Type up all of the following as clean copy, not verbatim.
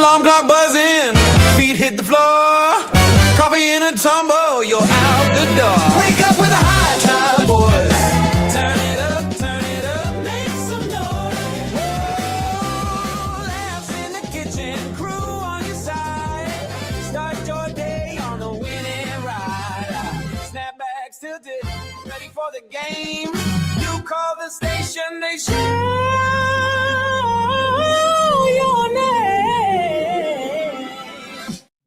alarm clock buzzing, feet hit the floor, coffee in a tumble, you're out the door. Wake up with a high time, boys. Turn it up, make some noise. Whoa, laughs in the kitchen, crew on your side. Start your day on a winning ride. Snapback tilted, ready for the game. You call the station, they show your name.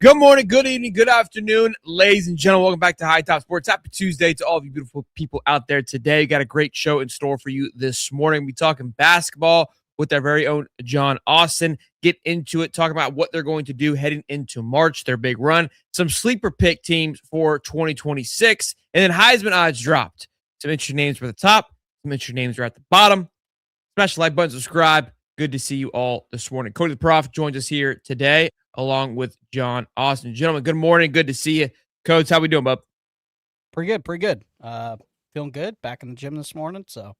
Good morning, good evening, good afternoon, ladies and gentlemen. Welcome back to High Top Sports. Happy Tuesday to all of you beautiful people out there today. Got a great show in store for you this morning. We'll be talking basketball with our very own John Austin. Get into it, talk about what they're going to do heading into March, their big run, some sleeper pick teams for 2026, and then Heisman odds dropped. Some interesting names for the top, some interesting names are at the bottom. Smash the like button, subscribe. Good to see you all this morning. Cody the Prof joins us here today, along with John Austin. Gentlemen, good morning. Good to see you. Coach, how we doing, bub? Pretty good. Feeling good. Back in the gym this morning, so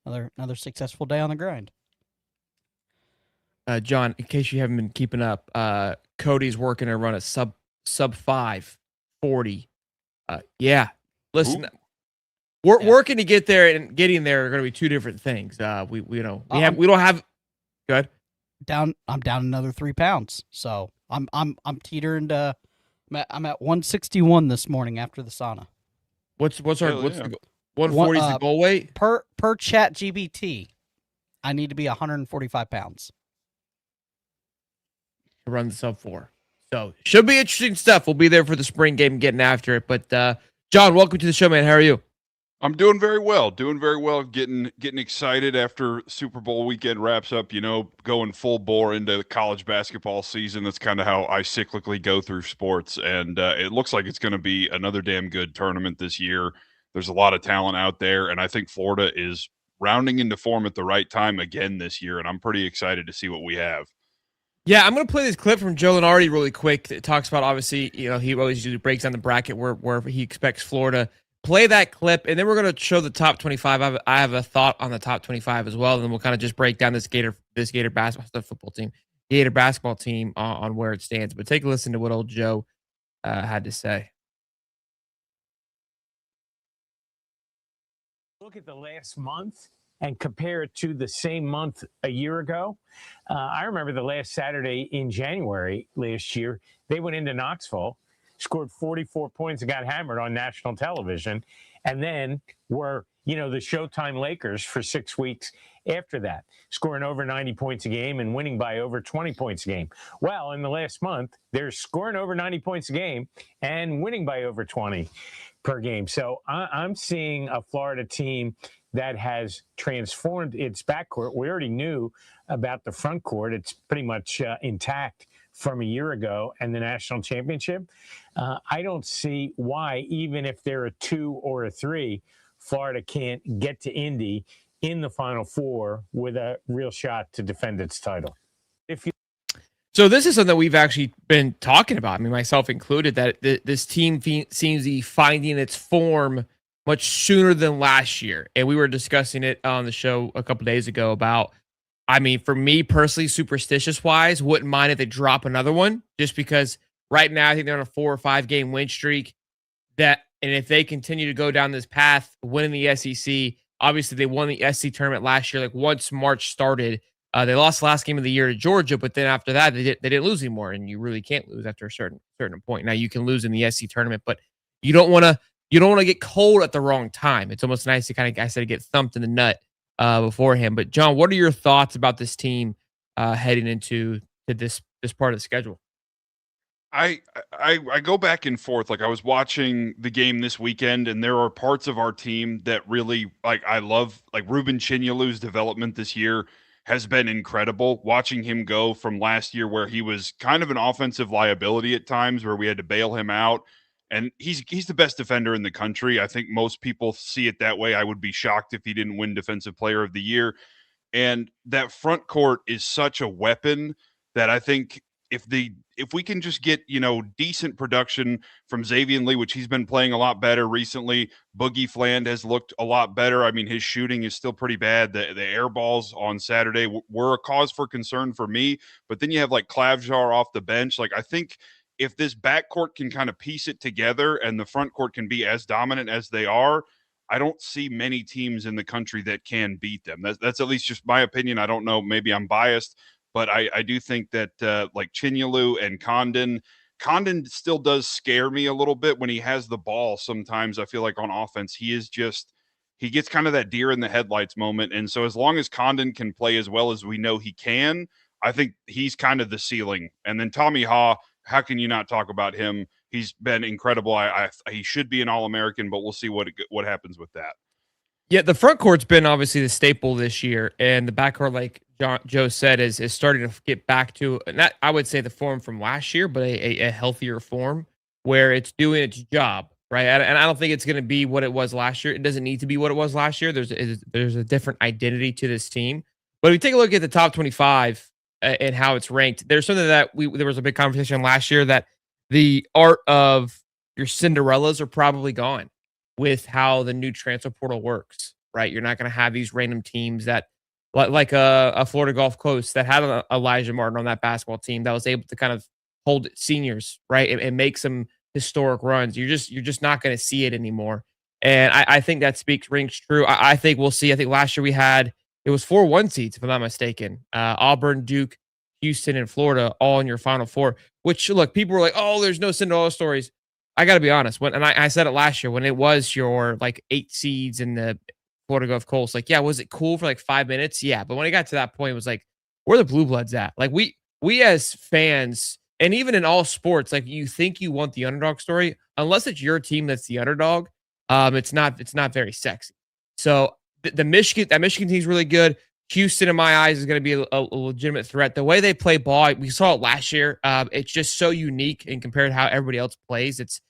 another successful day on the grind. John, in case you haven't been keeping up, Cody's working to run a sub 5:40. Yeah, listen, we're working to get there, and getting there are going to be two different things. We don't have. Good. I'm down another 3 pounds, so I'm teetering to. I'm at 161 this morning after the sauna. What's the 140 is the goal weight per chat GBT? I need to be 145 pounds. to run the sub 4. So should be interesting stuff. We'll be there for the spring game, getting after it. But John, welcome to the show, man. How are you? I'm doing very well. Getting excited after Super Bowl weekend wraps up. Going full bore into the college basketball season. That's kind of how I cyclically go through sports, and it looks like it's going to be another damn good tournament this year. There's a lot of talent out there, and I think Florida is rounding into form at the right time again this year, and I'm pretty excited to see what we have. Yeah, I'm going to play this clip from Joe Lenardi really quick. It talks about, obviously, he always usually breaks down the bracket where he expects Florida. Play that clip, and then we're going to show the top 25. I have a thought on the top 25 as well, and then we'll kind of just break down this Gator basketball team on where it stands. But take a listen to what old Joe had to say. Look at the last month and compare it to the same month a year ago. I remember the last Saturday in January last year, they went into Knoxville, scored 44 points and got hammered on national television, and then were, the Showtime Lakers for 6 weeks after that, scoring over 90 points a game and winning by over 20 points a game. Well, in the last month, they're scoring over 90 points a game and winning by over 20 per game. So I'm seeing a Florida team that has transformed its backcourt. We already knew about the front court. It's pretty much intact from a year ago and the national championship. I don't see why, even if they're a 2 or a 3, Florida can't get to Indy in the Final Four with a real shot to defend its title. So this is something that we've actually been talking about, myself included, that this team seems to be finding its form much sooner than last year. And we were discussing it on the show a couple days ago about, for me personally, superstitious-wise, wouldn't mind if they drop another one, just because right now I think they're on a 4 or 5 game win streak. And if they continue to go down this path, winning the SEC, obviously they won the SEC tournament last year. Like once March started, they lost the last game of the year to Georgia, but then after that they didn't lose anymore, and you really can't lose after a certain point. Now you can lose in the SEC tournament, but you don't want to get cold at the wrong time. It's almost nice to get thumped in the nut beforehand. But John, what are your thoughts about this team heading into this part of the schedule? I go back and forth. Like, I was watching the game this weekend, and there are parts of our team that really, I love. Like, Ruben Chinyolu's development this year has been incredible. Watching him go from last year, where he was kind of an offensive liability at times, where we had to bail him out, and he's the best defender in the country. I think most people see it that way. I would be shocked if he didn't win Defensive Player of the Year. And that front court is such a weapon that I think if the if we can just get, decent production from Xavier Lee, which he's been playing a lot better recently. Boogie Fland has looked a lot better. I mean, his shooting is still pretty bad. The air balls on Saturday were a cause for concern for me. But then you have like Klavjar off the bench. Like, I think if this backcourt can kind of piece it together and the front court can be as dominant as they are, I don't see many teams in the country that can beat them. That's at least just my opinion. I don't know. Maybe I'm biased, but I do think that like Chinyalu and Condon still does scare me a little bit when he has the ball. Sometimes I feel like on offense, he gets kind of that deer in the headlights moment. And so as long as Condon can play as well as we know he can, I think he's kind of the ceiling. And then Tommy Haw, how can you not talk about him? He's been incredible. He should be an All-American, but we'll see what happens with that. Yeah, the front court's been obviously the staple this year, and the backcourt, like Joe said, is starting to get back to, not I would say the form from last year, but a healthier form where it's doing its job, right? And I don't think it's going to be what it was last year. It doesn't need to be what it was last year. There's a different identity to this team. But if you take a look at the top 25 and how it's ranked, there's something that there was a big conversation last year that the art of your Cinderellas are probably gone with how the new transfer portal works, right? You're not going to have these random teams that, like a Florida Gulf Coast that had Elijah Martin on that basketball team that was able to kind of hold seniors, right, and make some historic runs. You're just not going to see it anymore. And I think that rings true. I think we'll see. I think last year it was 4 1 seeds, if I'm not mistaken. Auburn, Duke, Houston, and Florida all in your Final Four, which, look, people were like, oh, there's no Cinderella stories. I got to be honest. I said it last year when it was your like 8 seeds in the Florida Gulf Coast. Like, yeah, was it cool for like 5 minutes? Yeah. But when it got to that point, it was like, where are the Blue Bloods at? Like we as fans, and even in all sports, like you think you want the underdog story, unless it's your team that's the underdog, it's not very sexy. So the Michigan team is really good. Houston, in my eyes, is going to be a legitimate threat. The way they play ball, we saw it last year. It's just so unique and compared to how everybody else plays. It's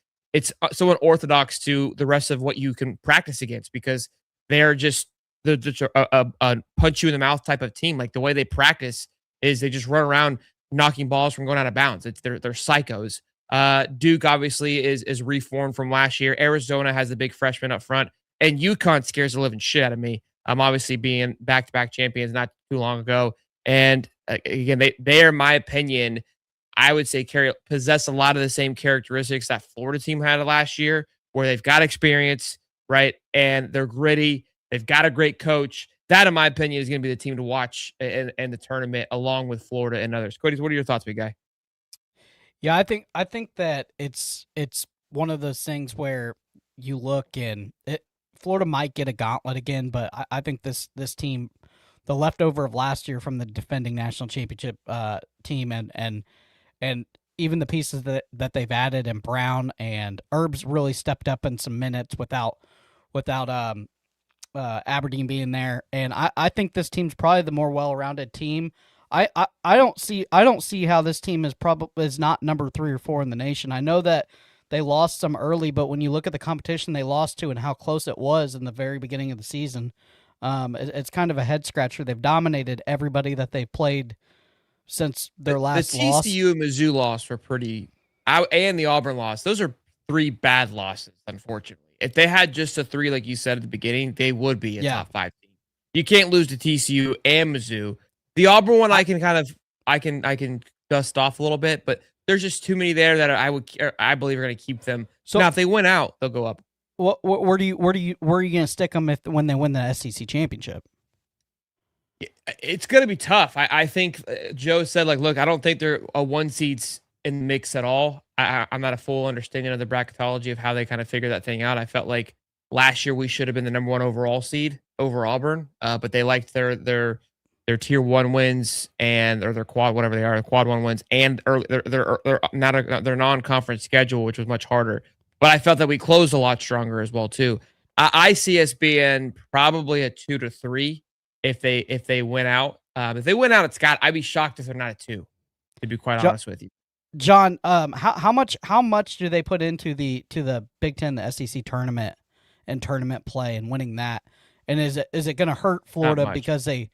so unorthodox to the rest of what you can practice against because they're just a punch you in the mouth type of team. Like the way they practice is they just run around knocking balls from going out of bounds. They're psychos. Duke obviously is reformed from last year. Arizona has the big freshman up front, and UConn scares the living shit out of me. Obviously being back-to-back champions not too long ago. And again, they are, in my opinion, I would say possess a lot of the same characteristics that Florida team had last year, where they've got experience, right? And they're gritty. They've got a great coach. That, in my opinion, is going to be the team to watch in the tournament, along with Florida and others. Cody, what are your thoughts, big guy? Yeah, I think that it's one of those things where you look and Florida might get a gauntlet again, but I think this team, the leftover of last year from the defending national championship team, and even the pieces that they've added, and Brown and Herb's really stepped up in some minutes without Aberdeen being there, and I think this team's probably the more well-rounded team. I don't see how this team is not number 3 or 4 in the nation. I know that they lost some early, but when you look at the competition they lost to and how close it was in the very beginning of the season, it's kind of a head scratcher. They've dominated everybody that they played since their last loss. The TCU and Mizzou loss were pretty, and the Auburn loss. Those are 3 bad losses, unfortunately. If they had just a 3, like you said at the beginning, they would be a top 5 team. You can't lose to TCU and Mizzou. The Auburn one, I can dust off a little bit, but there's just too many there that I believe are going to keep them. So now, if they win out, they'll go up. Where are you going to stick them when they win the SEC championship? It's going to be tough. I think Joe said, like, look, I don't think they're a 1 seeds in the mix at all. I'm not a full understanding of the bracketology of how they kind of figure that thing out. I felt like last year we should have been the number 1 overall seed over Auburn, but they liked their tier 1 wins or their quad, whatever they are, the quad 1 wins, and their non-conference schedule, which was much harder. But I felt that we closed a lot stronger as well too. I see us being probably a 2 to 3 if they win out. If they win out at Scott, I'd be shocked if they're not a 2. To be quite honest with you, John. How much do they put into the Big Ten, the SEC tournament and tournament play and winning that? And is it going to hurt Florida because the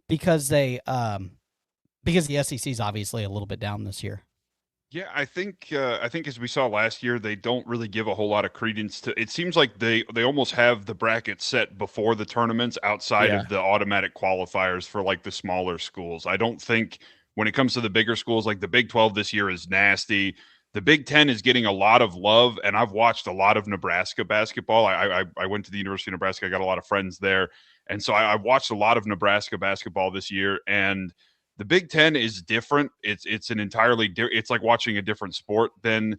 SEC is obviously a little bit down this year? Yeah, I think as we saw last year, they don't really give a whole lot of credence to. It seems like they almost have the bracket set before the tournaments outside Yeah. of the automatic qualifiers for like the smaller schools. I don't think when it comes to the bigger schools, like the Big 12 this year is nasty. The Big 10 is getting a lot of love, and I've watched a lot of Nebraska basketball. I went to the University of Nebraska. I got a lot of friends there, and so I watched a lot of Nebraska basketball this year, and the Big Ten is different. It's an entirely it's like watching a different sport than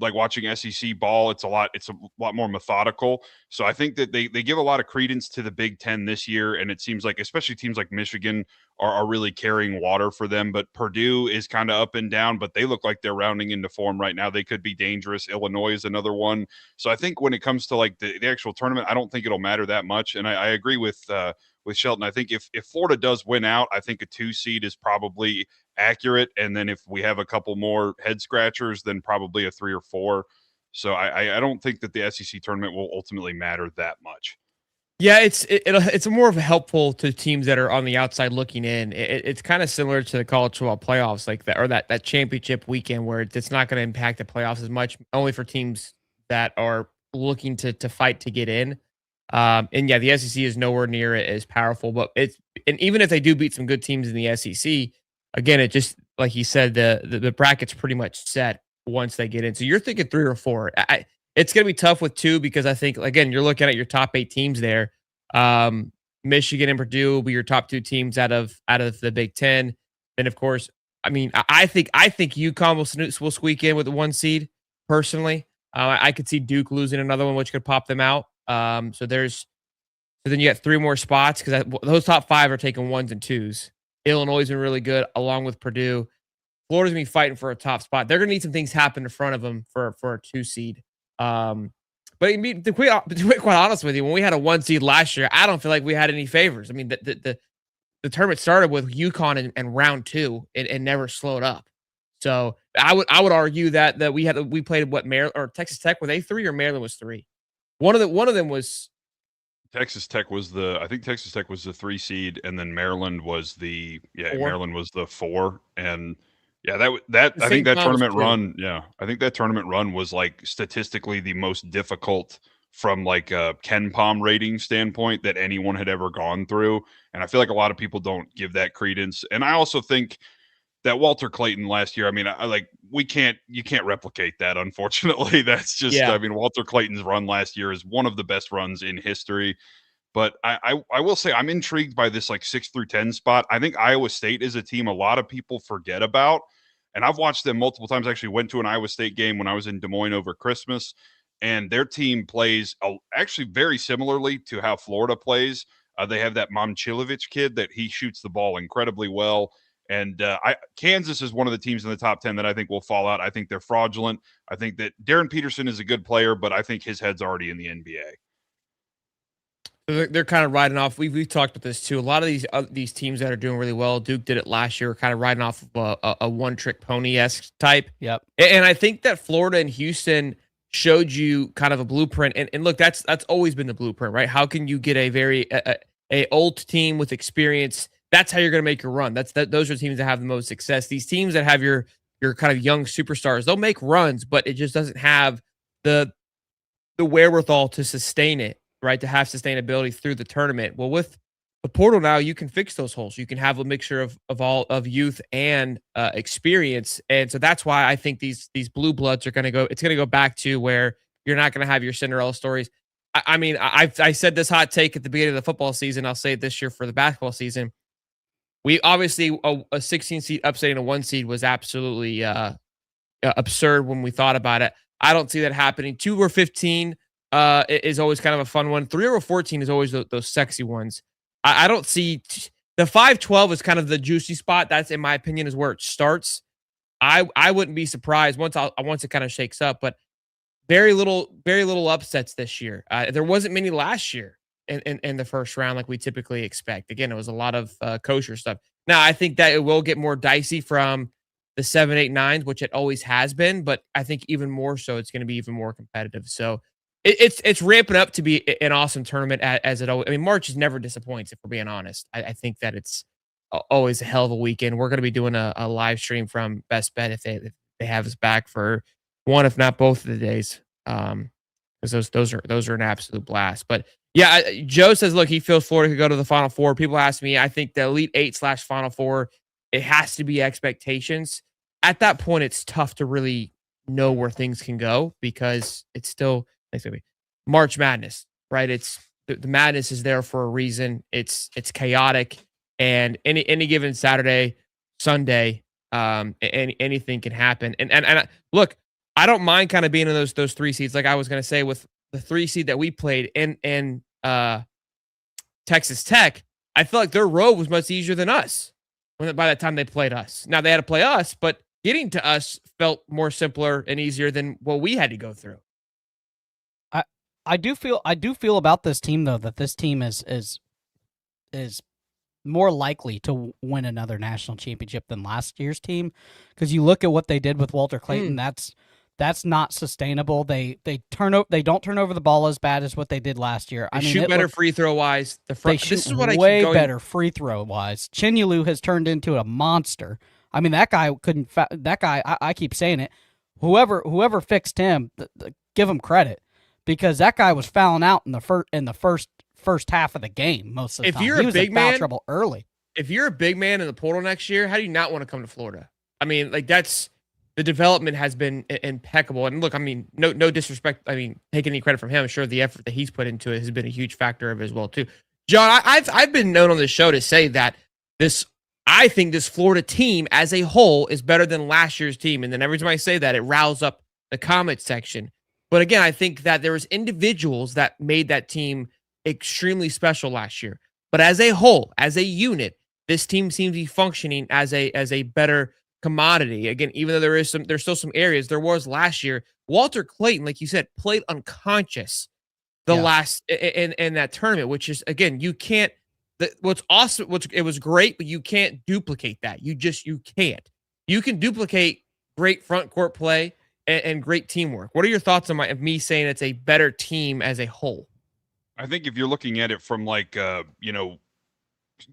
like watching SEC ball. It's a lot more methodical. So I think that they give a lot of credence to the Big Ten this year, and it seems like especially teams like Michigan are really carrying water for them. But Purdue is kind of up and down, but they look like they're rounding into form right now. They could be dangerous. Illinois is another one. So I think when it comes to like the actual tournament, I don't think it'll matter that much. And I agree with Shelton. I think if Florida does win out, I think a 2 seed is probably accurate. And then if we have a couple more head scratchers, then probably a 3 or 4. So I don't think that the SEC tournament will ultimately matter that much. Yeah, it's more of a helpful to teams that are on the outside looking in. It's kind of similar to the college football playoffs, like that, or that championship weekend where it's not going to impact the playoffs as much, only for teams that are looking to fight to get in. And yeah, the SEC is nowhere near as powerful, but and even if they do beat some good teams in the SEC, again, it just like you said, the bracket's pretty much set once they get in. So you're thinking 3 or 4. It's going to be tough with 2 because I think again you're looking at your top 8 teams there. Michigan and Purdue will be your top 2 teams out of the Big Ten. Then of course, I mean, I think UConn will squeak in with the 1 seed. Personally, I could see Duke losing another one, which could pop them out. So then you got 3 more spots because those top 5 are taking 1s and 2s. Illinois has been really good along with Purdue. Florida's gonna be fighting for a top spot. They're gonna need some things happen in front of them for a 2 seed. But to be quite honest with you, when we had a 1 seed last year, I don't feel like we had any favors. I mean, the tournament started with UConn in round 2 and never slowed up. So I would argue that we played what Maryland or Texas Tech, were they 3 or Maryland was 3? One of them was Texas Tech was I think Texas Tech was the 3 seed, and then Maryland was 4. Maryland was the 4. And yeah, that I think St. that Thomas tournament too. run, I think that tournament run was like statistically the most difficult from like a Ken Palm rating standpoint that anyone had ever gone through. And I feel like a lot of people don't give that credence. And I also think that Walter Clayton last year, I mean, you can't replicate that, unfortunately. That's just, Yeah. I mean, Walter Clayton's run last year is one of the best runs in history. But I will say I'm intrigued by this like 6 through 10 spot. I think Iowa State is a team a lot of people forget about. And I've watched them multiple times. I actually went to an Iowa State game when I was in Des Moines over Christmas. And their team plays actually very similarly to how Florida plays. They have that Momcilovic kid that he shoots the ball incredibly well. And Kansas is one of the teams in the top 10 that I think will fall out. I think they're fraudulent. I think that Darren Peterson is a good player, but I think his head's already in the NBA. They're kind of riding off. We've talked about this too. A lot of these teams that are doing really well, Duke did it last year, kind of riding off of a one-trick pony-esque type. Yep. And I think that Florida and Houston showed you kind of a blueprint. And look, that's always been the blueprint, right? How can you get a very a old team with experience? That's how you're going to make your run. Those are teams that have the most success. These teams that have your kind of young superstars, they'll make runs, but it just doesn't have the wherewithal to sustain it, right? To have sustainability through the tournament. Well, with the portal now, you can fix those holes. You can have a mixture of youth and experience, and so that's why I think these blue bloods are going to go. It's going to go back to where you're not going to have your Cinderella stories. I mean, I said this hot take at the beginning of the football season. I'll say it this year for the basketball season. We obviously a 16 seed upsetting a 1 seed was absolutely absurd when we thought about it. I don't see that happening. 2 or 15 is always kind of a fun one. 3 or 14 is always those sexy ones. I don't see the 5-12 is kind of the juicy spot. That's, in my opinion, is where it starts. I wouldn't be surprised once it kind of shakes up, but very little upsets this year. There wasn't many last year in the first round like we typically expect. Again, it was a lot of kosher stuff. Now, I think that it will get more dicey from the 7, 8, 9s, which it always has been, but I think even more so, it's going to be even more competitive. So it's ramping up to be an awesome tournament as it always. I mean, March is never disappoints if we're being honest. I think that it's always a hell of a weekend. We're going to be doing a live stream from Best Bet if they have us back for one, if not both of the days. Because those are an absolute blast. But yeah, Joe says, look, he feels Florida could go to the Final Four. People ask me, I think the Elite Eight / Final Four, it has to be expectations. At that point, it's tough to really know where things can go because it's still March Madness, right? It's the madness is there for a reason. It's chaotic, and any given Saturday, Sunday, anything can happen. And look, I don't mind kind of being in those 3 seeds, like I was going to say with the 3 seed that we played in Texas Tech. I feel like their road was much easier than us by the time they played us. Now they had to play us, but getting to us felt more simpler and easier than what we had to go through. I do feel about this team though that this team is more likely to win another national championship than last year's team, because you look at what they did with Walter Clayton. That's not sustainable. They don't turn over the ball as bad as what they did last year. They shoot better free throw wise. They shoot way better free throw wise. Chinyelu has turned into a monster. I mean, that guy couldn't. That guy, I keep saying it. Whoever fixed him, give him credit, because that guy was fouling out in the first half of the game most of the time. You're a big man, trouble early. If you're a big man in the portal next year, how do you not want to come to Florida? I mean, like that's the development has been impeccable. And look, I mean, no disrespect. I mean, take any credit from him. I'm sure the effort that he's put into it has been a huge factor of it as well too. John, I've been known on this show to say that I think this Florida team as a whole is better than last year's team. And then every time I say that, it riles up the comment section. But again, I think that there was individuals that made that team extremely special last year. But as a whole, as a unit, this team seems to be functioning as a better commodity. Again, even though there's still some areas there was last year. Walter Clayton, like you said, played unconscious last in that tournament, which is, again, you can't. What's awesome, it was great, but you can't duplicate that. You can't. You can duplicate great front court play and great teamwork. What are your thoughts on me saying it's a better team as a whole? I think if you're looking at it from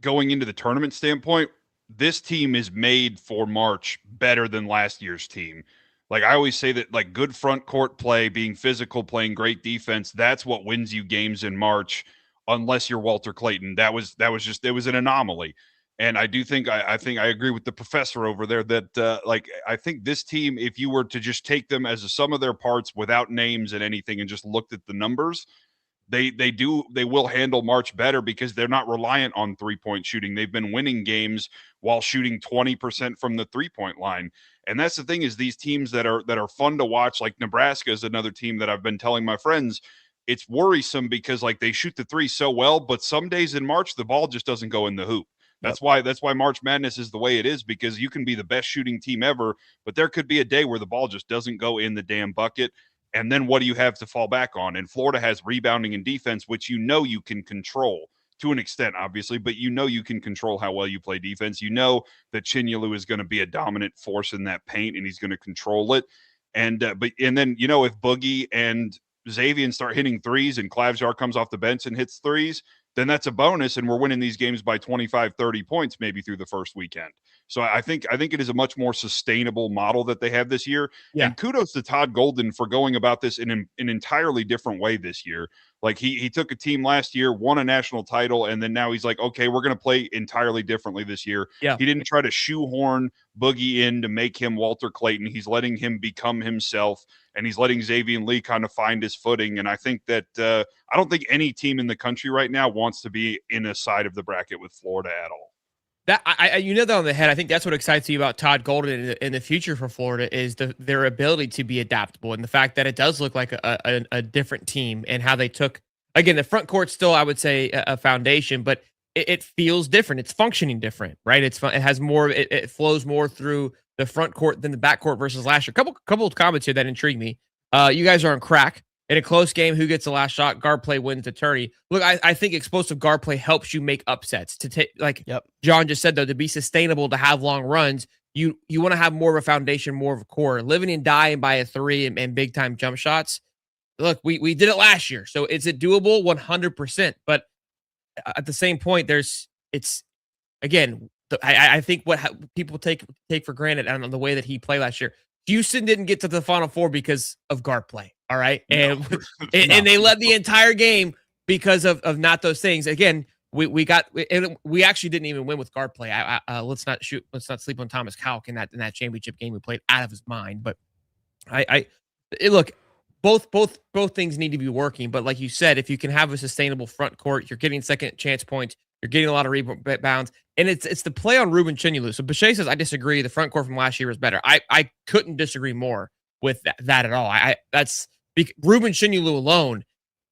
going into the tournament standpoint, this team is made for March better than last year's team. Like I always say that, like, good front court play, being physical, playing great defense, that's what wins you games in March. Unless you're Walter Clayton, it was an anomaly. And I do think I think I agree with the professor over there that I think this team, if you were to just take them as a sum of their parts without names and anything and just looked at the numbers, they will handle March better because they're not reliant on 3-point shooting. They've been winning games while shooting 20% from the 3-point line. And that's the thing, is these teams that are fun to watch, like Nebraska is another team that I've been telling my friends, it's worrisome because like they shoot the three so well, but some days in March the ball just doesn't go in the hoop. That's why March Madness is the way it is, because you can be the best shooting team ever, but there could be a day where the ball just doesn't go in the damn bucket. And then what do you have to fall back on? And Florida has rebounding and defense, which you can control to an extent, obviously, but you can control how well you play defense. You know that Chinyelu is going to be a dominant force in that paint, and he's going to control it. And then if Boogie and Xavier start hitting threes and Klavjar comes off the bench and hits threes, then that's a bonus, and we're winning these games by 25, 30 points maybe through the first weekend. So I think it is a much more sustainable model that they have this year. Yeah. And kudos to Todd Golden for going about this in an entirely different way this year. Like he took a team last year, won a national title, and then now he's like, okay, we're going to play entirely differently this year. Yeah. He didn't try to shoehorn Boogie in to make him Walter Clayton. He's letting him become himself, and he's letting Xavier Lee kind of find his footing. And I think that I don't think any team in the country right now wants to be in a side of the bracket with Florida at all. That you know that on the head. I think that's what excites me about Todd Golden in the future for Florida is their ability to be adaptable, and the fact that it does look like a different team, and how they took, again, the front court still, I would say, a foundation, but it feels different. It's functioning different, right? It has more. It flows more through the front court than the back court versus last year. Couple of comments here that intrigue me. You guys are on crack. In a close game, who gets the last shot? Guard play wins the tourney. Look, I think explosive guard play helps you make upsets. To take, John just said, though, to be sustainable, to have long runs, you want to have more of a foundation, more of a core. Living and dying by a three and big time jump shots. Look, we did it last year, so is it doable? 100%. But at the same point, I think what people take for granted, I don't know, the way that he played last year. Houston didn't get to the Final Four because of guard play. All right. And, No. and they led the entire game because of not those things. Again, we actually didn't even win with guard play. Let's not sleep on Thomas Kalk in that championship game. We played out of his mind. But look, both things need to be working. But like you said, if you can have a sustainable front court, you're getting second chance points, you're getting a lot of rebounds, and it's the play on Ruben Chinyelu. So Boucher says, I disagree. The front court from last year was better. I couldn't disagree more with that at all. Ruben Chinyelu alone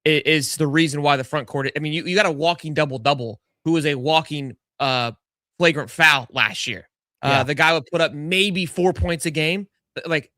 is the reason why the front court. I mean, you got a walking double-double who was a walking flagrant foul last year. The guy would put up maybe 4 points a game. Like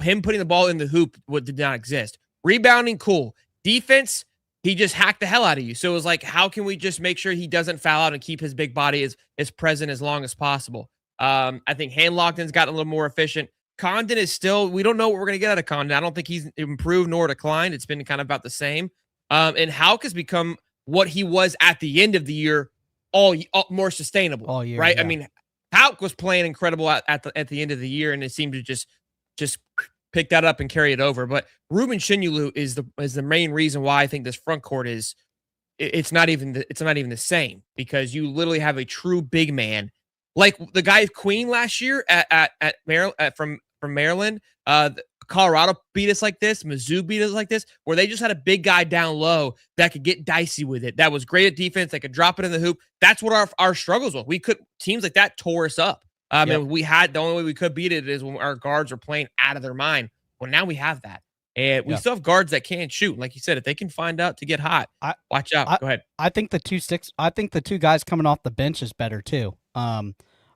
him putting the ball in the hoop did not exist. Rebounding, cool. Defense, he just hacked the hell out of you. So it was like, how can we just make sure he doesn't foul out and keep his big body as present as long as possible? I think Hand Lockton's gotten a little more efficient. Condon is still, we don't know what we're going to get out of Condon. I don't think he's improved nor declined. It's been kind of about the same. And Hauck has become what he was at the end of the year, all more sustainable. All year, right? Yeah. I mean, Hauck was playing incredible at the end of the year, and it seemed to just pick that up and carry it over. But Ruben Chinyelu is the main reason why I think this front court it's not even the same, because you literally have a true big man like the guy Queen last year at Maryland from Maryland. Colorado beat us like this. Mizzou beat us like this, where they just had a big guy down low that could get dicey with it. That was great at defense. They could drop it in the hoop. That's what our struggles were. Teams like that tore us up. And the only way we could beat it is when our guards are playing out of their mind. Well, now we have that. And we still have guards that can shoot. Like you said, if they can find out to get hot, watch out. Go ahead. I think the two guys coming off the bench is better too.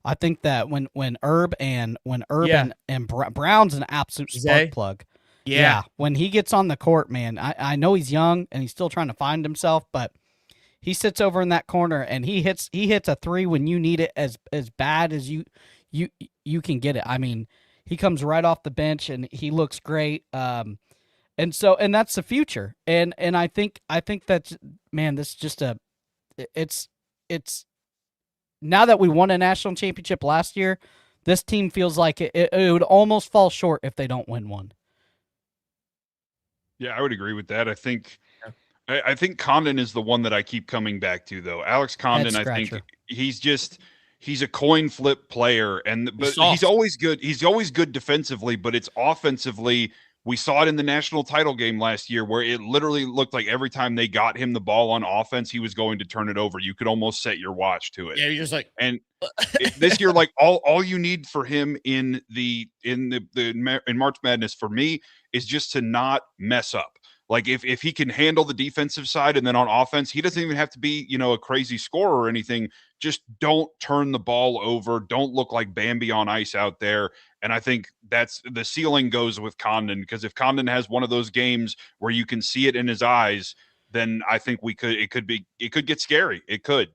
I think that when Herb and Brown's an absolute spark plug. Yeah. When he gets on the court, man, I know he's young and he's still trying to find himself, but he sits over in that corner and he hits a three when you need it as bad as you can get it. I mean, he comes right off the bench and he looks great. And that's the future. And I think that's, man, this is just it's now that we won a national championship last year, this team feels like it would almost fall short if they don't win one. Yeah, I would agree with that. I think Condon is the one that I keep coming back to, though. Alex Condon, I think he's a coin flip player, but he's always good. He's always good defensively, but it's offensively. We saw it in the national title game last year, where it literally looked like every time they got him the ball on offense, he was going to turn it over. You could almost set your watch to it. Yeah, you're just like, and this year, like all you need for him in March Madness for me is just to not mess up. Like if he can handle the defensive side, and then on offense, he doesn't even have to be, a crazy scorer or anything. Just don't turn the ball over. Don't look like Bambi on ice out there. And I think that's the ceiling goes with Condon, because if Condon has one of those games where you can see it in his eyes, then I think it could get scary. It could.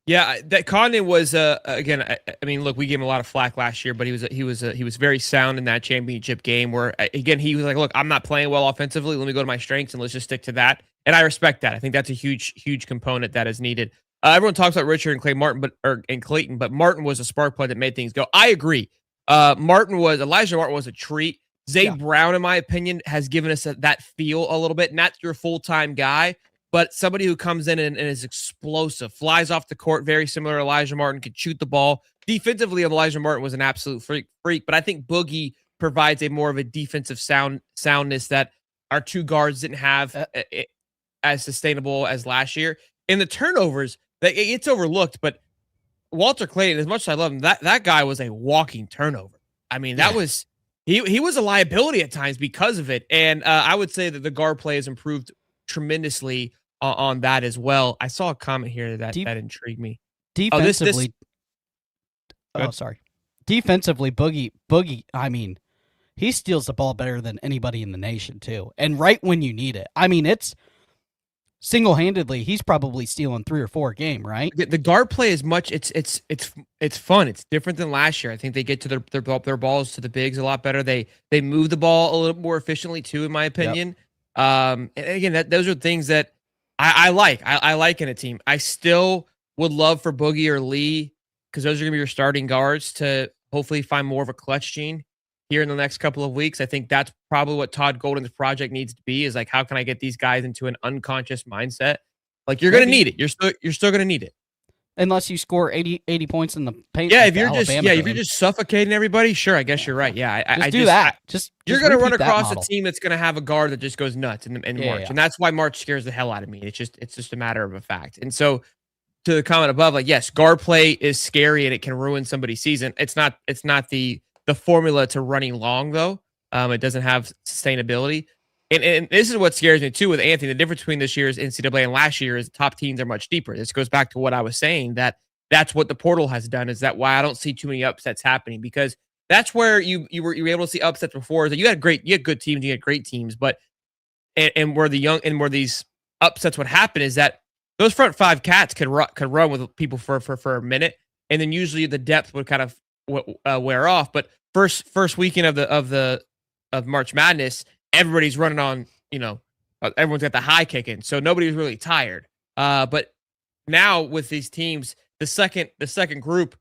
Yeah, that Condon was again. I mean, look, we gave him a lot of flack last year, but he was very sound in that championship game. Where again, he was like, "Look, I'm not playing well offensively. Let me go to my strengths and let's just stick to that." And I respect that. I think that's a huge component that is needed. Everyone talks about Richard and Clayton, but Martin was a spark plug that made things go. I agree. Elijah Martin was a treat. Zay Brown, in my opinion, has given us that feel a little bit. Not your full-time guy, but somebody who comes in and is explosive, flies off the court, very similar to Elijah Martin, could shoot the ball. Defensively, Elijah Martin was an absolute freak, but I think Boogie provides a more of a defensive soundness that our two guards didn't have as sustainable as last year. In the turnovers, it's overlooked, but Walter Clayton, as much as I love him, that guy was a walking turnover. I mean, that was he was a liability at times because of it. And I would say that the guard play has improved tremendously on that as well. I saw a comment here that intrigued me. Defensively, defensively, Boogie. I mean, he steals the ball better than anybody in the nation too, and right when you need it. I mean, it's single-handedly, he's probably stealing 3 or 4 a game, right? The guard play is much. It's fun. It's different than last year. I think they get to their balls to the bigs a lot better. They move the ball a little more efficiently too, in my opinion. And again, those are things that I like. I like in a team. I still would love for Boogie or Lee, because those are going to be your starting guards, to hopefully find more of a clutch gene. here in the next couple of weeks. I think that's probably what Todd Golden's project needs to be, is like, how can I get these guys into an unconscious mindset? Like, you're going to need it. You're still going to need it. Unless you score 80 points in the paint. Yeah, like if the you're just Alabama if you're just suffocating everybody, sure, I guess you're right. Yeah, I do that. Just you're going to run repeat that across a model. team that's going to have a guard that just goes nuts in March, Yeah. and that's why March scares the hell out of me. It's just a matter of a fact. And so, to the comment above, like, yes, guard play is scary and it can ruin somebody's season. It's not the formula to running long though. It doesn't have sustainability. And this is what scares me too with Anthony. The difference between this year's NCAA and last year is top teams are much deeper. This goes back to what I was saying, that's what the portal has done, is that why I don't see too many upsets happening, because that's where you were able to see upsets before. Is that you had good teams, you had great teams, but and where these upsets would happen is that those front five cats could run with people for a minute, and then usually the depth would kind of wear off. But first weekend of March Madness, everybody's running on, everyone's got the high kicking, so nobody was really tired. But now with these teams, the second group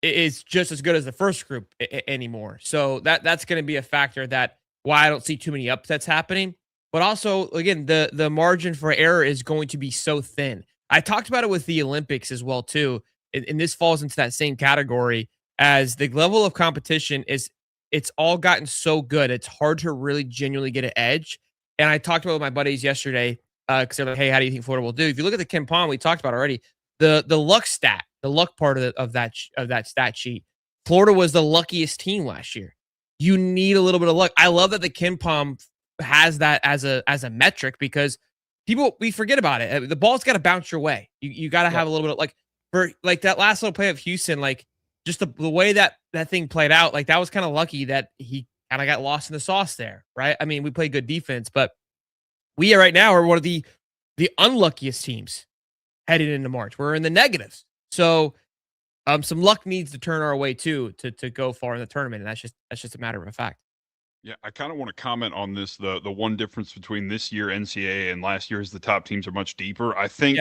is just as good as the first group anymore. So that's going to be a factor that why I don't see too many upsets happening. But also, again, the margin for error is going to be so thin. I talked about it with the Olympics as well too, and this falls into that same category as the level of competition it's all gotten so good. It's hard to really genuinely get an edge. And I talked about it with my buddies yesterday because they're like, hey, how do you think Florida will do? If you look at the Ken Pom we talked about already, the luck part of that stat sheet, Florida was the luckiest team last year. You need a little bit of luck. I love that the Ken Pom has that as a metric, because we forget about it. The ball's got to bounce your way. You got to have a little bit of for that last little play of Houston, like just the way that thing played out, like that was kind of lucky that he kind of got lost in the sauce there, right? I mean, we played good defense, but we right now are one of the unluckiest teams headed into March. We're in the negatives. So some luck needs to turn our way too to go far in the tournament, and that's just a matter of a fact. Yeah, I kind of want to comment on this. The one difference between this year NCAA and last year is the top teams are much deeper. I think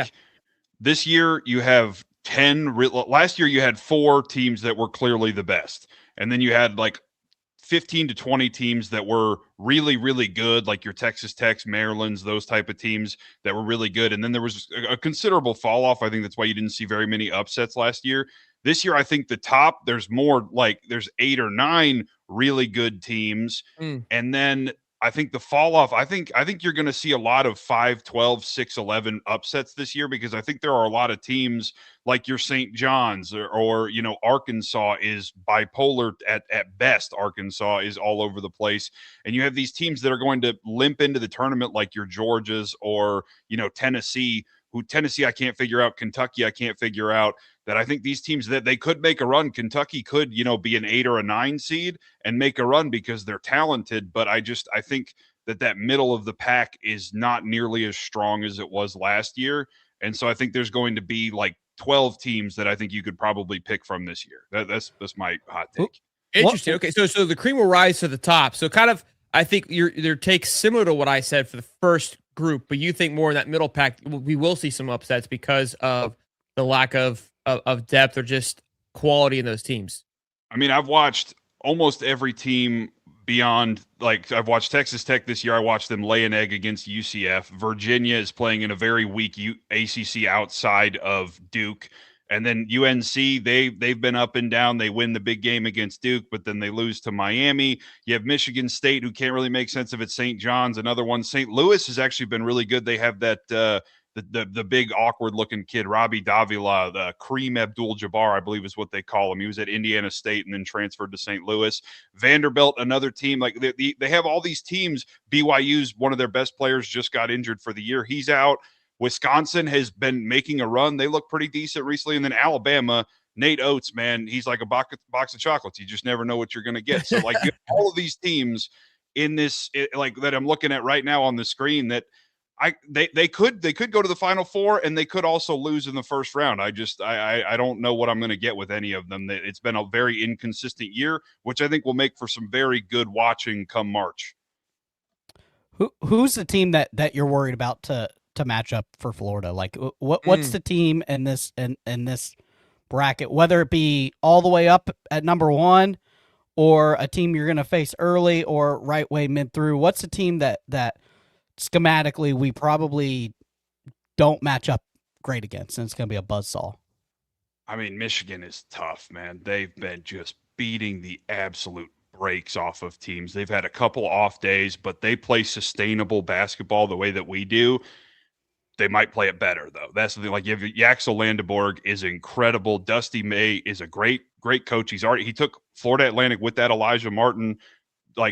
this year you have 10. Last year you had 4 teams that were clearly the best, and then you had like 15 to 20 teams that were really, really good, like your Texas Techs, Maryland's, those type of teams that were really good. And then there was a considerable fall off. I think that's why you didn't see very many upsets last year. This year, I think the top, there's more, like there's 8 or 9 really good teams. And then I think the fall off, I think you're going to see a lot of 5-12, 6-11 upsets this year, because I think there are a lot of teams like your St. John's or Arkansas is bipolar at best. Arkansas is all over the place. And you have these teams that are going to limp into the tournament like your Georgias or, Tennessee, I can't figure out. Kentucky, I can't figure out. That I think these teams that they could make a run. Kentucky could, be an 8 or a 9 seed and make a run because they're talented. But I think that middle of the pack is not nearly as strong as it was last year. And so I think there's going to be like 12 teams that I think you could probably pick from this year. That's my hot take. Interesting. Okay, so the cream will rise to the top. So kind of, I think your take's similar to what I said for the first group, but you think more in that middle pack, we will see some upsets because of the lack of depth or just quality in those teams. I mean, I've watched almost every team beyond, like I've watched Texas Tech this year. I watched them lay an egg against UCF. Virginia is playing in a very weak ACC outside of Duke. And then UNC, they've been up and down. They win the big game against Duke, but then they lose to Miami. You have Michigan State, who can't really make sense of it. St. John's, another one. St. Louis has actually been really good. They have that the big awkward looking kid, Robbie Davila, the Kareem Abdul-Jabbar, I believe is what they call him. He was at Indiana State and then transferred to St. Louis. Vanderbilt, another team. Like they have all these teams. BYU's one of their best players just got injured for the year. He's out. Wisconsin has been making a run. They look pretty decent recently. And then Alabama, Nate Oates, man, he's like a box of chocolates. You just never know what you're going to get. So like all of these teams in this, like that I'm looking at right now on the screen, that they could go to the Final Four, and they could also lose in the first round. I don't know what I'm going to get with any of them. It's been a very inconsistent year, which I think will make for some very good watching come March. Who's the team that you're worried about to match up for Florida? Like what's the team in this bracket, whether it be all the way up at number 1 or a team you're going to face early or right way mid through? What's a team that schematically we probably don't match up great against, and it's going to be a buzzsaw? I mean, Michigan is tough, man. They've been just beating the absolute brakes off of teams. They've had a couple off days, but they play sustainable basketball the way that we do. They might play it better, though. That's the thing. Like, Yaxel Landeborg is incredible. Dusty May is a great coach. He took Florida Atlantic with that Elijah Martin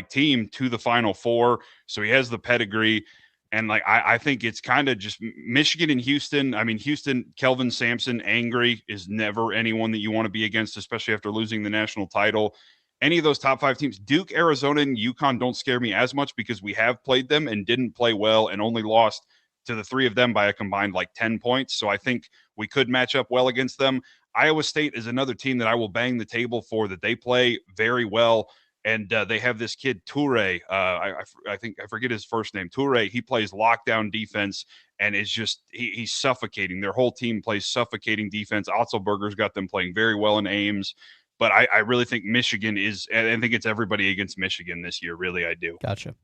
team to the Final Four, so he has the pedigree. And I think it's kind of just Michigan and Houston. I mean, Houston, Kelvin Sampson, angry is never anyone that you want to be against, especially after losing the national title. Any of those top 5 teams, Duke, Arizona, and UConn don't scare me as much because we have played them and didn't play well and only lost to the 3 of them by a combined 10 points. So I think we could match up well against them. Iowa State is another team that I will bang the table for, that they play very well. And they have this kid, Toure. I forget his first name. Toure. He plays lockdown defense and is just he's suffocating. Their whole team plays suffocating defense. Otzelberger's got them playing very well in Ames. But I really think Michigan is, and I think it's everybody against Michigan this year. Really, I do. Gotcha.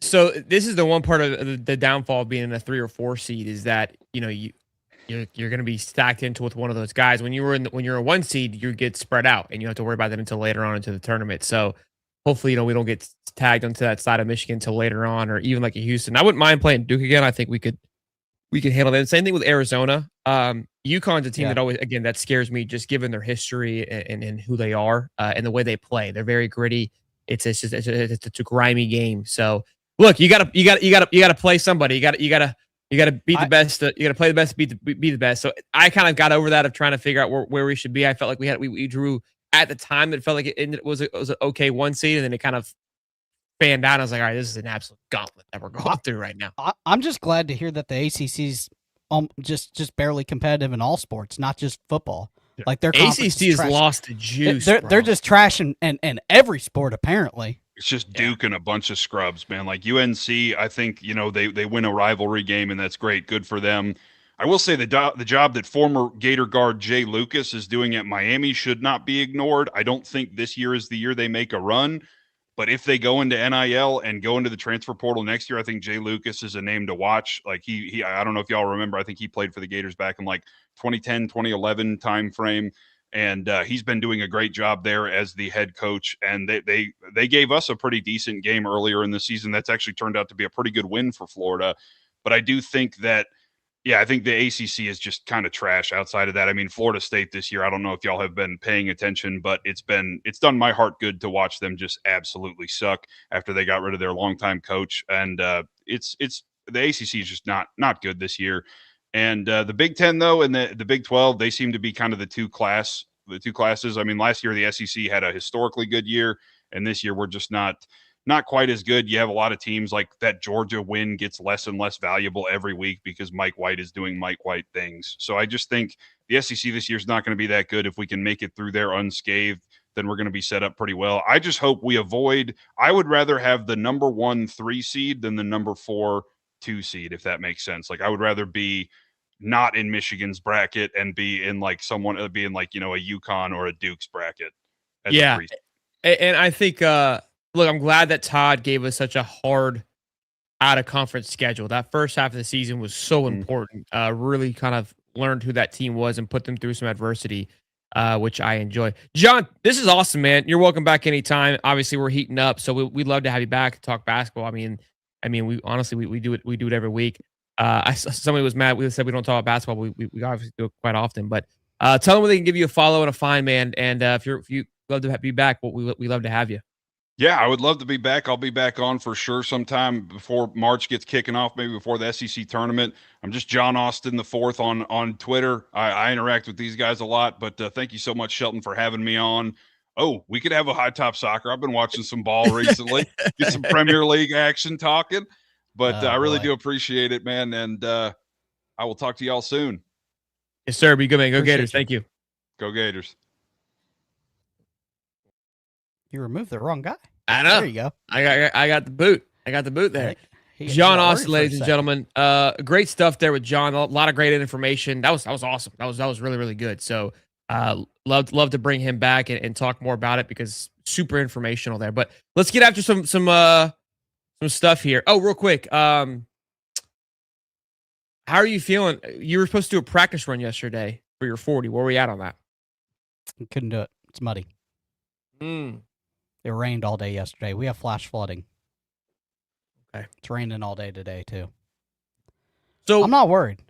So this is the one part of the downfall of being in a 3 or 4 seed is that you're going to be stacked into with one of those guys. When you're a 1 seed, you get spread out and you don't have to worry about them until later on into the tournament. So hopefully, we don't get tagged onto that side of Michigan until later on, or even like a Houston. I wouldn't mind playing Duke again. I think we could handle that. Same thing with Arizona. UConn's a team that always, again, that scares me just given their history and who they are and the way they play. They're very gritty. It's a grimy game. So look, you gotta play somebody. You gotta beat the best. You gotta play the best, be the best. So I kind of got over that of trying to figure out where we should be. I felt like we drew at the time. It felt like it was an okay 1 seed, and then it kind of fanned out. I was like, all right, this is an absolute gauntlet that we're going through right now. I'm just glad to hear that the ACC's just barely competitive in all sports, not just football. Like their ACC has lost the juice. They're just trash in every sport apparently. It's just Duke and a bunch of scrubs, man. Like UNC, I think they win a rivalry game, and that's great. Good for them. I will say the job that former Gator guard Jay Lucas is doing at Miami should not be ignored. I don't think this year is the year they make a run, but if they go into NIL and go into the transfer portal next year, I think Jay Lucas is a name to watch. Like he I don't know if y'all remember, I think he played for the Gators back in 2010, 2011 time frame. And he's been doing a great job there as the head coach. And they gave us a pretty decent game earlier in the season. That's actually turned out to be a pretty good win for Florida. But I do think that, I think the ACC is just kind of trash outside of that. I mean, Florida State this year, I don't know if y'all have been paying attention, but it's done my heart good to watch them just absolutely suck after they got rid of their longtime coach. And it's the ACC is just not good this year. And the Big Ten, though, and the Big 12, they seem to be kind of the two classes. I mean, last year the SEC had a historically good year, and this year we're just not quite as good. You have a lot of teams like that Georgia win gets less and less valuable every week because Mike White is doing Mike White things. So I just think the SEC this year is not going to be that good. If we can make it through there unscathed, then we're going to be set up pretty well. I just hope we avoid – I would rather have the number 1 3 seed than the number 4 2 seed, if that makes sense. Like I would rather be not in Michigan's bracket and be in someone be in a UConn or a Duke's bracket. Yeah. And I think look, I'm glad that Todd gave us such a hard out of conference schedule. That first half of the season was so important. Really kind of learned who that team was and put them through some adversity, which I enjoy. John, this is awesome, man. You're welcome back anytime. Obviously we're heating up, so we'd love to have you back to talk basketball. I mean, we honestly we do it every week. Somebody was mad. We said we don't talk about basketball. We obviously do it quite often. But tell them where they can give you a follow and a find, man. And if you love to be back, we love to have you. Yeah, I would love to be back. I'll be back on for sure sometime before March gets kicking off, maybe before the SEC tournament. I'm just John Austin the Fourth on Twitter. I interact with these guys a lot, but thank you so much, Shelton, for having me on. Oh, we could have a high top soccer. I've been watching some ball recently. Get some Premier League action talking. But I really do appreciate it, man. And I will talk to y'all soon. Yes, sir. Be good, man. Go Gators. Thank you. Go Gators. You removed the wrong guy. I know. There you go. I got the boot. I got the boot there. John Austin, ladies and gentlemen. Great stuff there with John. A lot of great information. That was awesome. That was really, really good. So Love to bring him back and talk more about it because super informational there. But let's get after some stuff here. Oh, real quick. How are you feeling? You were supposed to do a practice run yesterday for your 40. Where were we at on that? Couldn't do it. It's muddy. It rained all day yesterday. We have flash flooding. Okay. It's raining all day today too. So I'm not worried.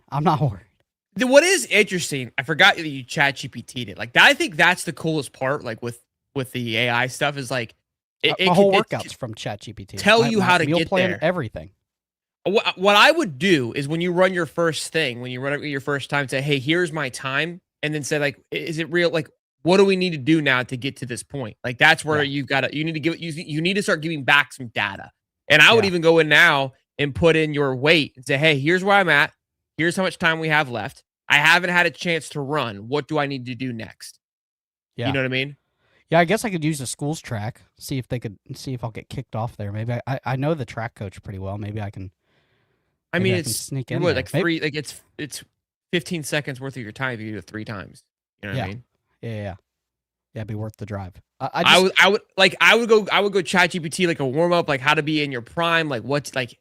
What is interesting, I forgot that you chat GPT'd it. Like, I think that's the coolest part, like with the AI stuff is like my whole workouts from ChatGPT. Tell you how to meal get plan, there. Everything. What I would do is when you run your first thing, when you run it your first time, say, hey, here's my time. And then say, like, is it real? Like, what do we need to do now to get to this point? Like, that's where you need to start giving back some data. And I would even go in now and put in your weight and say, hey, here's where I'm at. Here's how much time we have left. I haven't had a chance to run. What do I need to do next? Yeah. You know what I mean? Yeah, I guess I could use the school's track, see if I'll get kicked off there. Maybe I know the track coach pretty well. Maybe I can. I mean, it's sneak in what, there. like free, like it's 15 seconds worth of your time if you do it 3 times. You know what I mean? Yeah, it'd be worth the drive. I would go chat GPT like a warm up, like how to be in your prime, like what's like.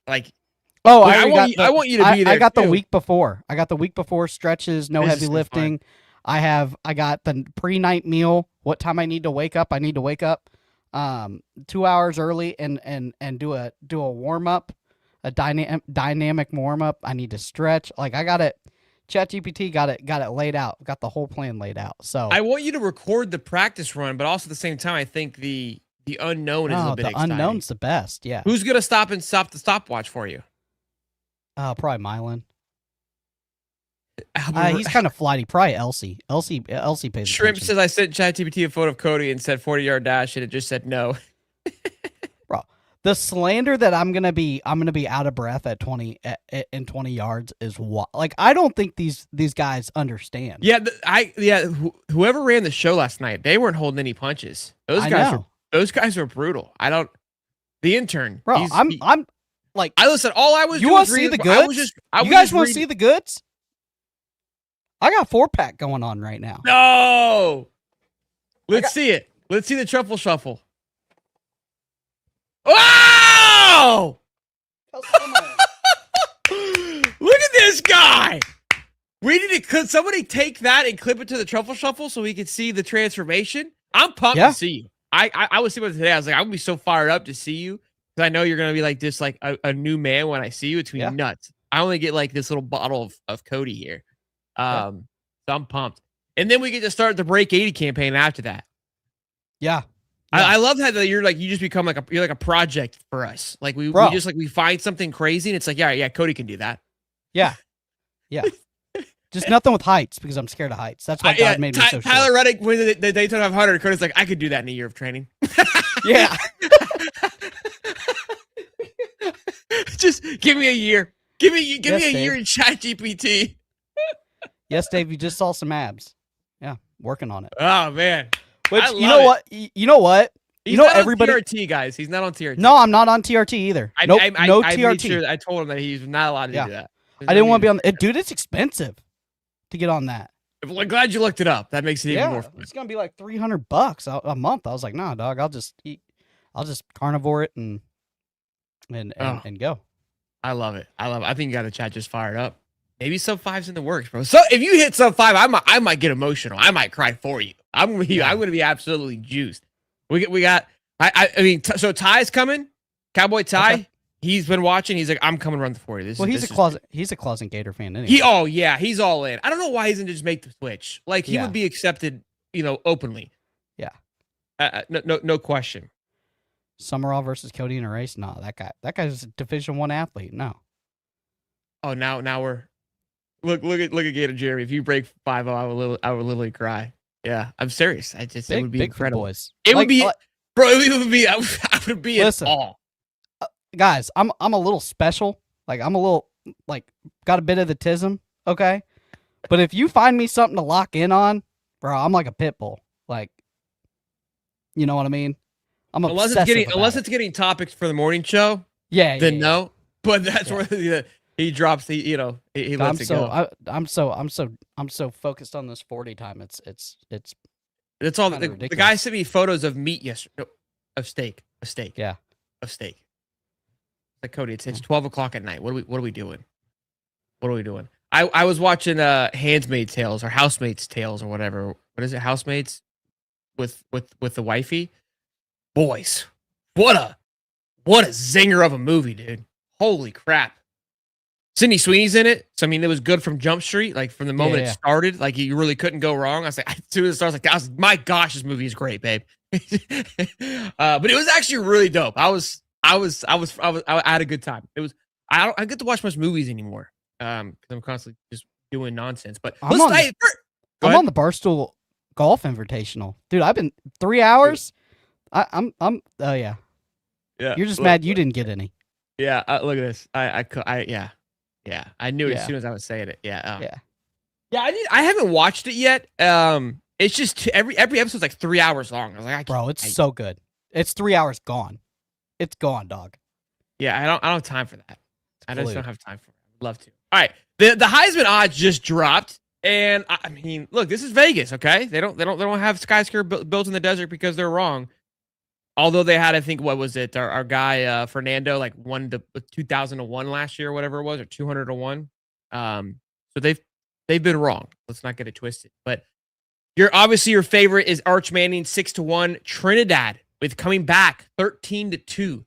Oh, I want you to be there. I got the too. week before. I got the week before stretches, no This heavy is lifting. I got the pre-night meal. What time I need to wake up? I need to wake up 2 hours early and do a warm up, a dynamic warm up. I need to stretch. Like I got it. ChatGPT got it laid out. Got the whole plan laid out. So I want you to record the practice run, but also at the same time, I think the unknown is a bit exciting. The unknown's the best. Yeah. Who's gonna stop the stopwatch for you? Probably Mylan. He's kind of flighty. Probably Elsie. Elsie pays Shrimp attention. says I sent ChatGPT a photo of Cody and said 40-yard dash, and it just said no. Bro, the slander that I'm gonna be out of breath at 20 yards is what. Like I don't think these guys understand. Yeah, whoever ran the show last night, they weren't holding any punches. Those guys were brutal. The intern, bro. I'm like all I was. You want to see the goods? You guys want to see the goods? I got 4-pack going on right now. No. Let's see it. Let's see the truffle shuffle. Oh! Look at this guy. Could somebody take that and clip it to the truffle shuffle so we could see the transformation? I'm pumped to see you. I was thinking about today. I was like, I'm gonna be so fired up to see you because I know you're gonna be like this, like a new man when I see you. It's gonna be nuts. I only get like this little bottle of Cody here. So I'm pumped. And then we get to start the Break 80 campaign after that. Yeah. I love how you just become like you're like a project for us. Like we just like we find something crazy and it's like, yeah, Cody can do that. Yeah. Yeah. Just nothing with heights because I'm scared of heights. That's why God made me so Tyler short. Reddick when the Daytona 500, Cody's like, I could do that in a year of training. Yeah. Just give me a year. Give me a Dave. year in ChatGPT. Yes, Dave, you just saw some abs. Yeah, working on it. Oh man. Which I you know love what? You know what? He's you know not everybody. on TRT, guys. He's not on TRT. No, I'm not on TRT either. No TRT. Sure I told him that he's not allowed to do that. I didn't want to be on. Dude, it's expensive to get on that. I'm glad you looked it up. That makes it even more fun. It's gonna be like $300 a month. I was like, nah, dog. I'll just carnivore it and go. I love it. I think you got the chat just fired up. Maybe sub 5's in the works, bro. So if you hit sub 5, I might get emotional. I might cry for you. I'm gonna be absolutely juiced. We got. I mean, so Ty's coming. Cowboy Ty. Okay. He's been watching. He's like, I'm coming to run the 40. He's a closet Gator fan anyway. He's all in. I don't know why he doesn't just make the switch. Like he would be accepted, openly. Yeah. No question. Summerall versus Cody in a race? No, that guy's a Division I athlete. No. Oh, now we're look at Gator Jeremy. If you break 5-0, I would literally cry. Yeah, I'm serious. It would be incredible. Boys. It would be, bro. It would be. I would be in awe. Guys, I'm a little special. Like I'm a little got a bit of the tism. Okay, but if you find me something to lock in on, bro, I'm like a pit bull. Like, you know what I mean? I'm unless it's getting topics for the morning show. Yeah. Then no. But that's where he drops the, he lets it go. I'm so focused on this 40 time. It's It's all kinda the ridiculous. guy sent me photos of meat yesterday, of steak, yeah. of steak. Like, Cody, it's 12 o'clock at night. What are we doing? What are we doing? I was watching Handmaid's Tales or Housemaid's Tales or whatever. What is it? Housemaid's with the wifey. Boys, what a zinger of a movie, dude. Holy crap. Sydney Sweeney's in it. So I mean, it was good from Jump Street, like from the moment it started. Like, you really couldn't go wrong. I was like, as soon as it starts, like, my gosh, this movie is great, babe. But it was actually really dope. I had a good time. It was I don't get to watch much movies anymore. Because I'm constantly just doing nonsense. But I'm on the Barstool Golf Invitational, dude. I've been 3 hours. I'm oh yeah. Yeah. You're just mad you didn't get any. Yeah. Look at this. Yeah. I knew it as soon as I was saying it. Yeah. Yeah. I haven't watched it yet. It's just every episode's like 3 hours long. I was like, bro, it's so good. It's 3 hours gone. It's gone, dog. Yeah. I don't have time for that. I just don't have time for it. I'd love to. All right. The Heisman odds just dropped. And I mean, look, this is Vegas, okay? They don't have skyscraper built in the desert because they're wrong. Although they had, I think, what was it? Our guy Fernando like won the 2001 last year, or whatever it was, or 200-1. So they've been wrong. Let's not get it twisted. But your favorite is Arch Manning 6-1. Trinidad with coming back 13-2.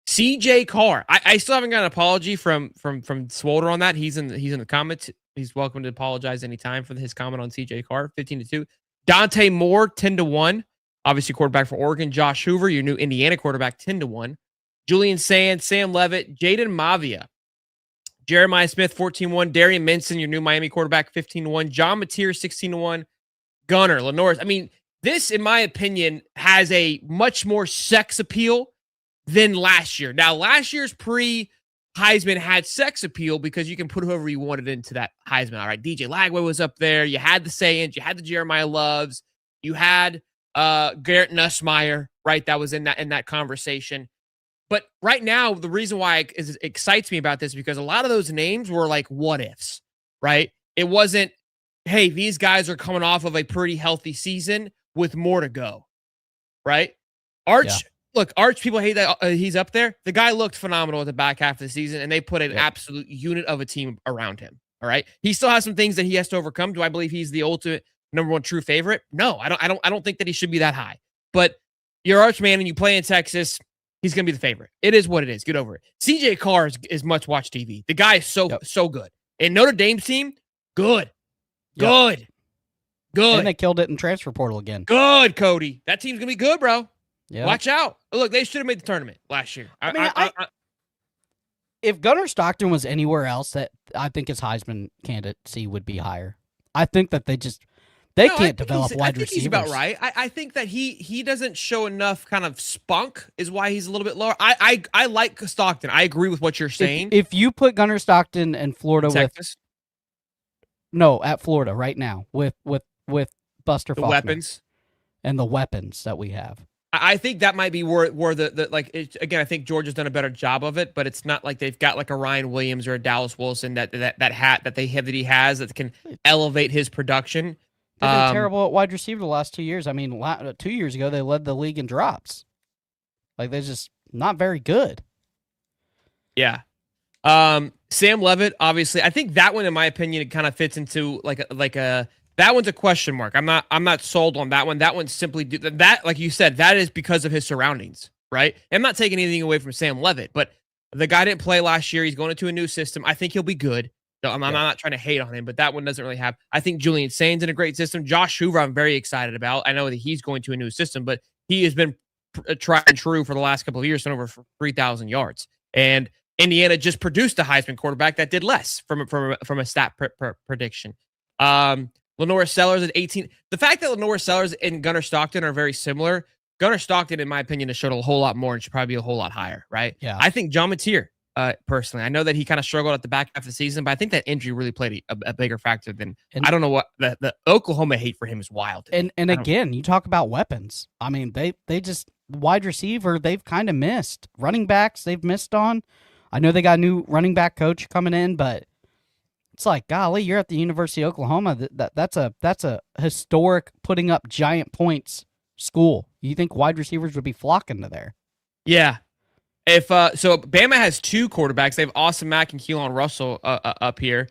CJ Carr. I still haven't got an apology from Swolder on that. He's in the comments. He's welcome to apologize anytime for his comment on CJ Carr. 15-2. Dante Moore 10-1. Obviously, quarterback for Oregon. Josh Hoover, your new Indiana quarterback, 10-1. Julian Sands, Sam Levitt, Jaden Mavia, Jeremiah Smith, 14-1. Darian Minson, your new Miami quarterback, 15-1. John Mateer, 16-1. Gunner, Lenoris. I mean, this, in my opinion, has a much more sex appeal than last year. Now, last year's pre-Heisman had sex appeal because you can put whoever you wanted into that Heisman. All right, DJ Lagway was up there. You had the Sayans. You had the Jeremiah Loves. You had Garrett Nussmeier, right? That was in that conversation. But right now, the reason why it excites me about this is because a lot of those names were like what ifs, right? It wasn't, hey, these guys are coming off of a pretty healthy season with more to go, right? Look, Arch, people hate that he's up there. The guy looked phenomenal at the back half of the season, and they put an absolute unit of a team around him. All right, he still has some things that he has to overcome. Do I believe he's the ultimate number one true favorite? No, I don't think that he should be that high. But you're Arch Man and you play in Texas, he's gonna be the favorite. It is what it is. Get over it. CJ Carr is much watch TV. The guy is so good. And Notre Dame's team, good. And they killed it in transfer portal again. Good, Cody. That team's gonna be good, bro. Yeah. Watch out. Look, they should have made the tournament last year. If Gunnar Stockton was anywhere else, that I think his Heisman candidacy would be higher. I think that they can't develop wide receivers. I think he's about right. I think that he doesn't show enough kind of spunk is why he's a little bit lower. I like Stockton. I agree with what you're saying. If you put Gunnar Stockton and Florida Texas? at Florida right now with Buster Faulkner weapons and the weapons that we have. I think that might be where the again, I think Georgia's done a better job of it, but it's not like they've got like a Ryan Williams or a Dallas Wilson that hat that he has that can elevate his production. They've been terrible at wide receiver the last 2 years. I mean, 2 years ago they led the league in drops. Like, they're just not very good. Yeah. Sam Levitt, obviously, I think that one, in my opinion, it kind of fits into like a that one's a question mark. I'm not sold on that one. That one's simply that, like you said, that is because of his surroundings, right? I'm not taking anything away from Sam Levitt, but the guy didn't play last year. He's going into a new system. I think he'll be good. So I'm not trying to hate on him, but that one doesn't really have. I think Julian Sainz in a great system. Josh Hoover, I'm very excited about. I know that he's going to a new system, but he has been tried and true for the last couple of years, and over 3,000 yards. And Indiana just produced a Heisman quarterback that did less from a stat prediction. Lenore Sellers at 18. The fact that Lenore Sellers and Gunnar Stockton are very similar. Gunnar Stockton, in my opinion, has showed a whole lot more and should probably be a whole lot higher, right? Yeah. I think John Mateer, personally, I know that he kind of struggled at the back half of the season, but I think that injury really played a bigger factor than. I don't know what the Oklahoma hate for him is wild. And again, you talk about weapons. I mean, they just wide receiver they've kind of missed. Running backs they've missed on. I know they got a new running back coach coming in, but it's like, golly, you're at the University of Oklahoma. That's a historic putting up giant points school. You think wide receivers would be flocking to there? Yeah. If so, Bama has 2 quarterbacks. They have Austin Mack and Keelan Russell up here.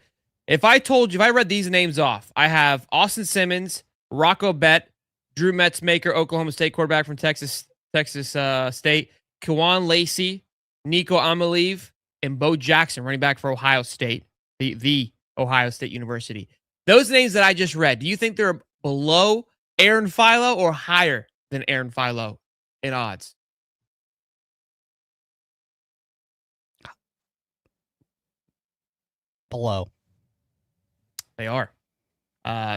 If I read these names off, I have Austin Simmons, Rocco Bett, Drew Metzmaker, Oklahoma State quarterback from Texas State, Kawan Lacey, Nico Amalev, and Bo Jackson, running back for Ohio State, the Ohio State University. Those names that I just read, do you think they're below Aaron Philo or higher than Aaron Philo in odds? Below. They are.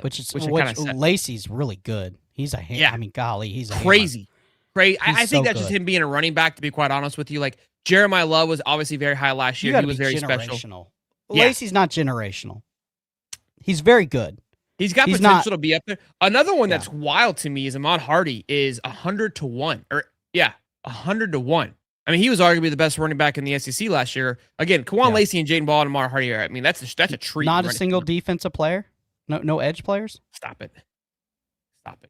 Which kinda Lacey's really good. He's a hammer. Yeah. I mean, golly, he's a crazy. Crazy. I think so that's just good. him being a running back, to be quite honest with you. Like, Jeremiah Love was obviously very high last You year. gotta He was be very generational. special. Yeah. Lacey's not generational. He's very good. He's got He's potential not- to be up there. Another one Yeah. that's wild to me is Ahmad Hardy is 100-1. 100-1. I mean, he was arguably the best running back in the SEC last year. Again, Kawan Yeah. Lacey and Jaden Ball and Ahmad Hardy. I mean, that's a treat. Not a running single back. defensive player. No edge players. Stop it.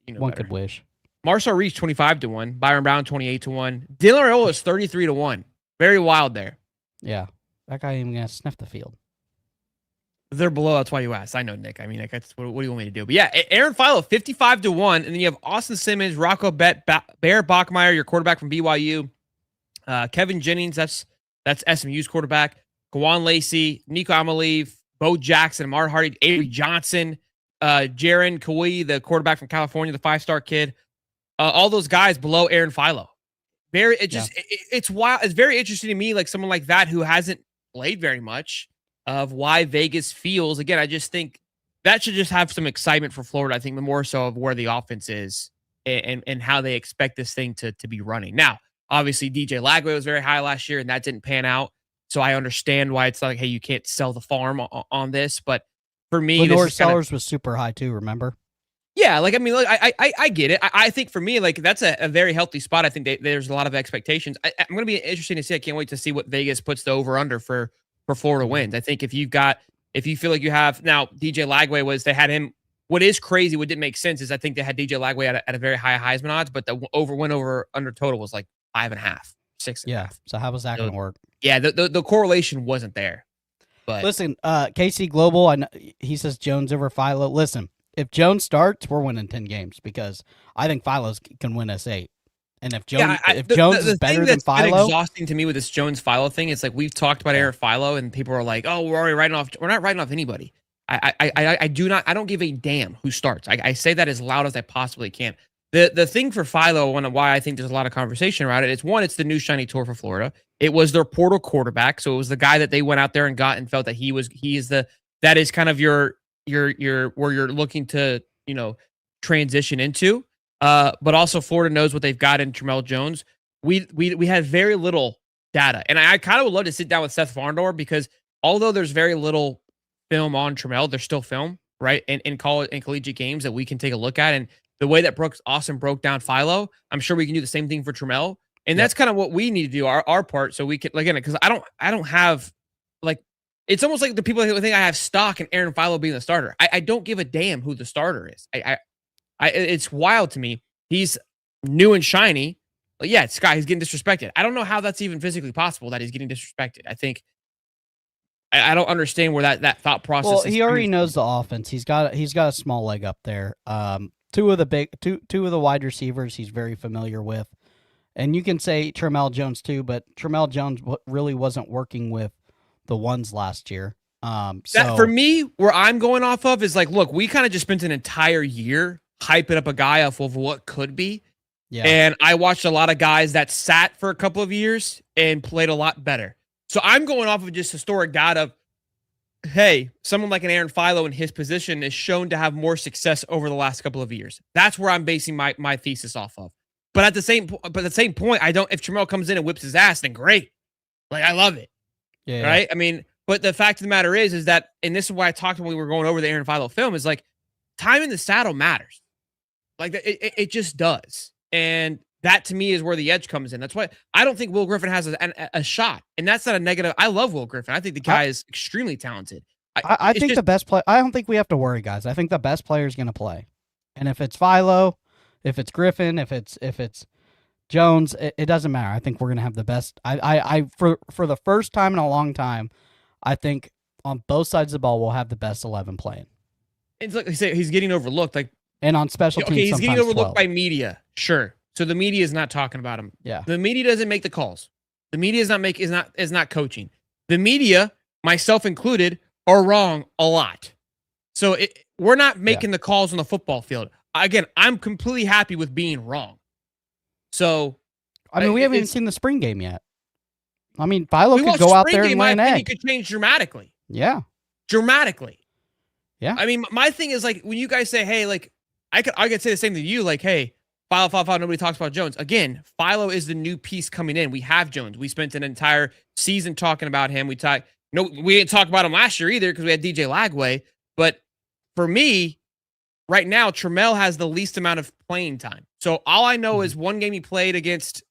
You know One better. could wish. Marshall Reese 25-1. Byron Brown 28-1. Dylan Raiola is 33-1. Very wild there. Yeah, that guy ain't even gonna sniff the field. They're below. That's why you asked. I know, Nick. I mean, like, what do you want me to do? But yeah, Aaron Philo 55-1, and then you have Austin Simmons, Rocco Bett, Bear Bachmeyer, your quarterback from BYU, Kevin Jennings, that's SMU's quarterback, Kawan Lacey, Nico Amalev, Bo Jackson, Amar Hardy, Avery Johnson, Jaron Kawhi, the quarterback from California, the 5-star kid. All those guys below Aaron Philo. It's wild. It's very interesting to me, like someone like that who hasn't played very much, of why Vegas feels. Again, I just think that should just have some excitement for Florida. I think the more so of where the offense is and how they expect this thing to be running. Now, obviously, DJ Lagway was very high last year, and that didn't pan out. So I understand why it's not like, hey, you can't sell the farm on this. But for me, Lenore Sellers was super high too. Remember? Yeah, like, I mean, look, I get it. I think for me, like, that's a very healthy spot. I think there's a lot of expectations. I'm going to be interesting to see. I can't wait to see what Vegas puts the over-under for Florida wins. I think if you feel like you have, now DJ Lagway they had him, what is crazy, what didn't make sense is I think they had DJ Lagway at a very high Heisman odds, but the win over under total was like 5.5, 6.5. Yeah. So how was that going to work? Yeah, the correlation wasn't there. But Listen, KC Global, he says Jones over Philo. Listen, if Jones starts, we're winning 10 games because I think Philo's can win us 8. And if Jones, Jones is better than Philo, been exhausting to me with this Jones Philo thing. It's like we've talked about Aaron Philo, and people are like, "Oh, we're already writing off." We're not writing off anybody. I don't give a damn who starts. I say that as loud as I possibly can. The thing for Philo, and why I think there's a lot of conversation around it, is one, it's the new shiny tour for Florida. It was their portal quarterback, so it was the guy that they went out there and got and felt that that is kind of your where you're looking to transition into. But also Florida knows what they've got in Tramel Jones. We had very little data, and I kind of would love to sit down with Seth Varndorf because although there's very little film on Tramel, there's still film, right? In college and collegiate games that we can take a look at, and the way that Austin broke down Philo, I'm sure we can do the same thing for Tramel, and that's kind of what we need to do our part, so we can, again, because I don't have, like, it's almost like the people who think I have stock in Aaron Philo being the starter. I don't give a damn who the starter is. It's wild to me. He's new and shiny. But yeah, Sky, he's getting disrespected. I don't know how that's even physically possible that he's getting disrespected. I think I don't understand where that thought process well, is. he already knows the offense. He's got a small leg up there. Two of the wide receivers he's very familiar with. And you can say Tramel Jones too, but Tramel Jones really wasn't working with the ones last year. That, for me, where I'm going off of is like, look, we kind of just spent an entire year hyping up a guy off of what could be. Yeah. And I watched a lot of guys that sat for a couple of years and played a lot better. So I'm going off of just historic data of, hey, someone like an Aaron Philo in his position is shown to have more success over the last couple of years. That's where I'm basing my thesis off of. But at the same point, if Tramel comes in and whips his ass, then great. Like, I love it. Yeah. Right? I mean, but the fact of the matter is that, and this is why I talked when we were going over the Aaron Philo film, is like, time in the saddle matters. Like, it just does. And that to me is where the edge comes in. That's why I don't think Will Griffin has a shot. And that's not a negative. I love Will Griffin. I think the guy is extremely talented. I think the best play. I don't think we have to worry, guys. I think the best player is going to play. And if it's Philo, if it's Griffin, if it's Jones, it doesn't matter. I think we're going to have the best. For the first time in a long time, I think on both sides of the ball, we'll have the best 11 playing. It's like I say, he's getting overlooked. And on special teams, he's getting overlooked 12. by media. Sure. So the media is not talking about him. Yeah. The media doesn't make the calls. The media is not coaching. The media, myself included, are wrong a lot. So we're not making the calls on the football field. Again, I'm completely happy with being wrong. So, I mean, we haven't even seen the spring game yet. I mean, Philo could go out there and lay an egg. Could change dramatically. Yeah. Dramatically. Yeah. I mean, my thing is like when you guys say, hey, like I could say the same to you, like, hey, Philo, nobody talks about Jones. Again, Philo is the new piece coming in. We have Jones. We spent an entire season talking about him. We didn't talk about him last year either because we had DJ Lagway. But for me, right now, Trammell has the least amount of playing time. So all I know is one game he played against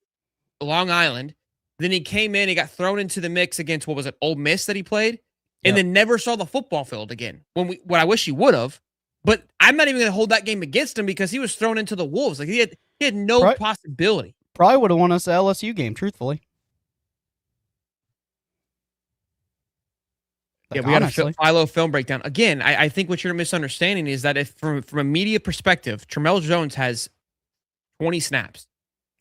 Long Island. Then he came in, he got thrown into the mix against, what was it, Ole Miss that he played? And then never saw the football field again. What I wish he would have. But I'm not even going to hold that game against him because he was thrown into the wolves. Like he had no possibility. Probably would have won us the LSU game, truthfully. Yeah, we got a Philo film breakdown. Again, I think what you're misunderstanding is that if from a media perspective, Trammell Jones has 20 snaps.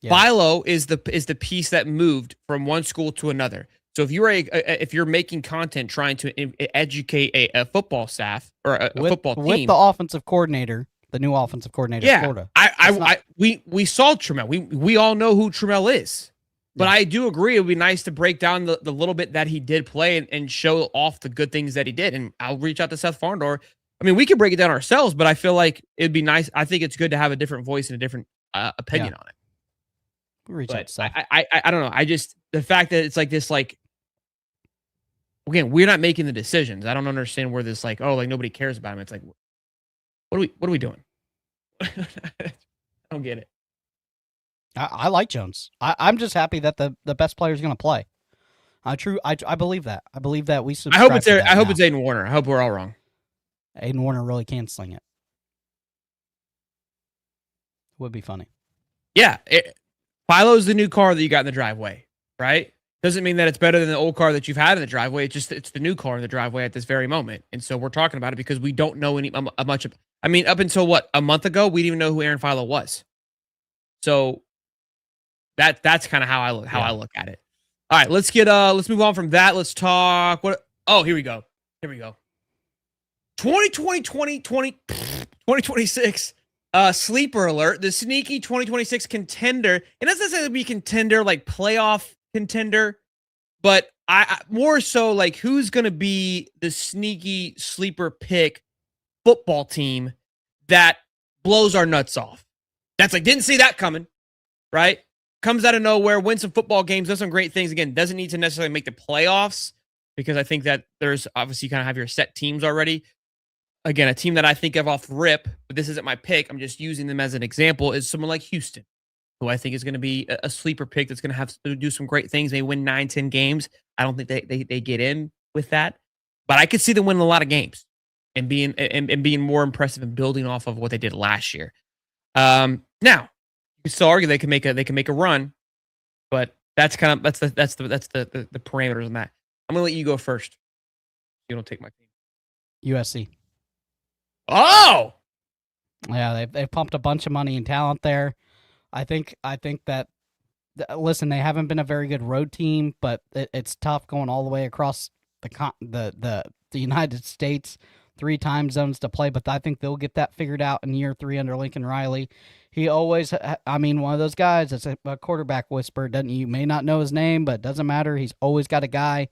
Yeah. Philo is the piece that moved from one school to another. So if you're making content trying to educate a football staff or a football team with the offensive coordinator, the new offensive coordinator, Florida. We saw Trammell. We all know who Trammell is. But I do agree it would be nice to break down the little bit that he did play and show off the good things that he did. And I'll reach out to Seth Farndor. I mean, we can break it down ourselves, but I feel like it'd be nice. I think it's good to have a different voice and a different opinion on it. We'll reach out to Seth. I don't know. I just, the fact that it's like this, like, again, we're not making the decisions. I don't understand where this, like, oh, like nobody cares about him. It's like, what are we doing? I don't get it. I like Jones. I'm just happy that the best player is going to play. I believe that. I believe that we. I hope it's Aiden Warner. I hope we're all wrong. Aiden Warner really can sling it. Would be funny. Yeah, Philo's the new car that you got in the driveway, right? Doesn't mean that it's better than the old car that you've had in the driveway. It's the new car in the driveway at this very moment, and so we're talking about it because we don't know much of. I mean, up until a month ago, we didn't even know who Aaron Philo was. So. That's kind of how I look at it. All right, let's move on from that. Let's talk here we go. 2026 sleeper alert, the sneaky 2026 contender. And that's not saying to be contender like playoff contender, but I more so like who's going to be the sneaky sleeper pick football team that blows our nuts off. That's like didn't see that coming, right? Comes out of nowhere, wins some football games, does some great things. Again, doesn't need to necessarily make the playoffs because I think that there's obviously you kind of have your set teams already. Again, a team that I think of off rip, but this isn't my pick. I'm just using them as an example, is someone like Houston, who I think is going to be a sleeper pick that's going to have to do some great things. They win 9-10 games. I don't think they get in with that, but I could see them winning a lot of games and being more impressive and building off of what they did last year. Now, you still argue they can make a run, but that's the parameters on that. I'm gonna let you go first. You don't take my team. USC. Oh, yeah, they've pumped a bunch of money and talent there. I think that listen, they haven't been a very good road team, but it's tough going all the way across the United States, 3 time zones to play. But I think they'll get that figured out in year 3 under Lincoln Riley. He always, one of those guys that's a quarterback whisperer. You may not know his name, but it doesn't matter. He's always got a guy.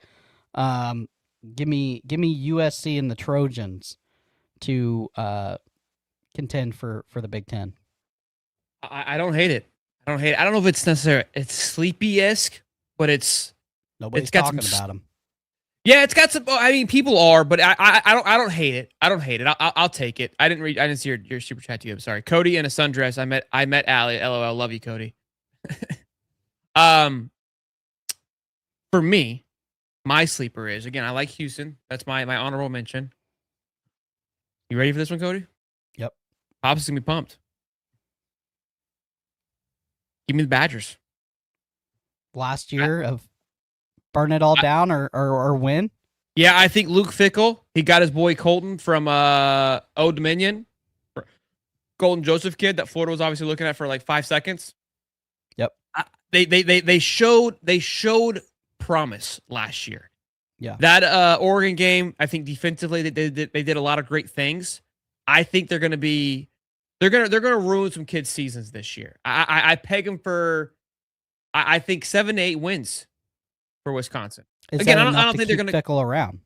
Give me USC and the Trojans to contend for the Big Ten. I don't hate it. I don't know if it's necessary. It's sleepy-esque, but nobody's talking about him. Yeah, it's got some. I mean, people are, but I don't hate it. I don't hate it. I'll take it. I didn't see your super chat to you. I'm sorry, Cody in a sundress. I met Allie. LOL. Love you, Cody. For me, my sleeper is, again, I like Houston. That's my honorable mention. You ready for this one, Cody? Yep. Pops is gonna be pumped. Give me the Badgers. Last year of burn it all down or win. Yeah, I think Luke Fickell, he got his boy Colton from Old Dominion. Colton Joseph kid that Florida was obviously looking at for like 5 seconds. Yep. They showed promise last year. Yeah. That Oregon game, I think defensively they did a lot of great things. I think they're gonna ruin some kids' seasons this year. I peg them for I think 7 to 8 wins for Wisconsin. Again, I don't think they're going to Fickle around.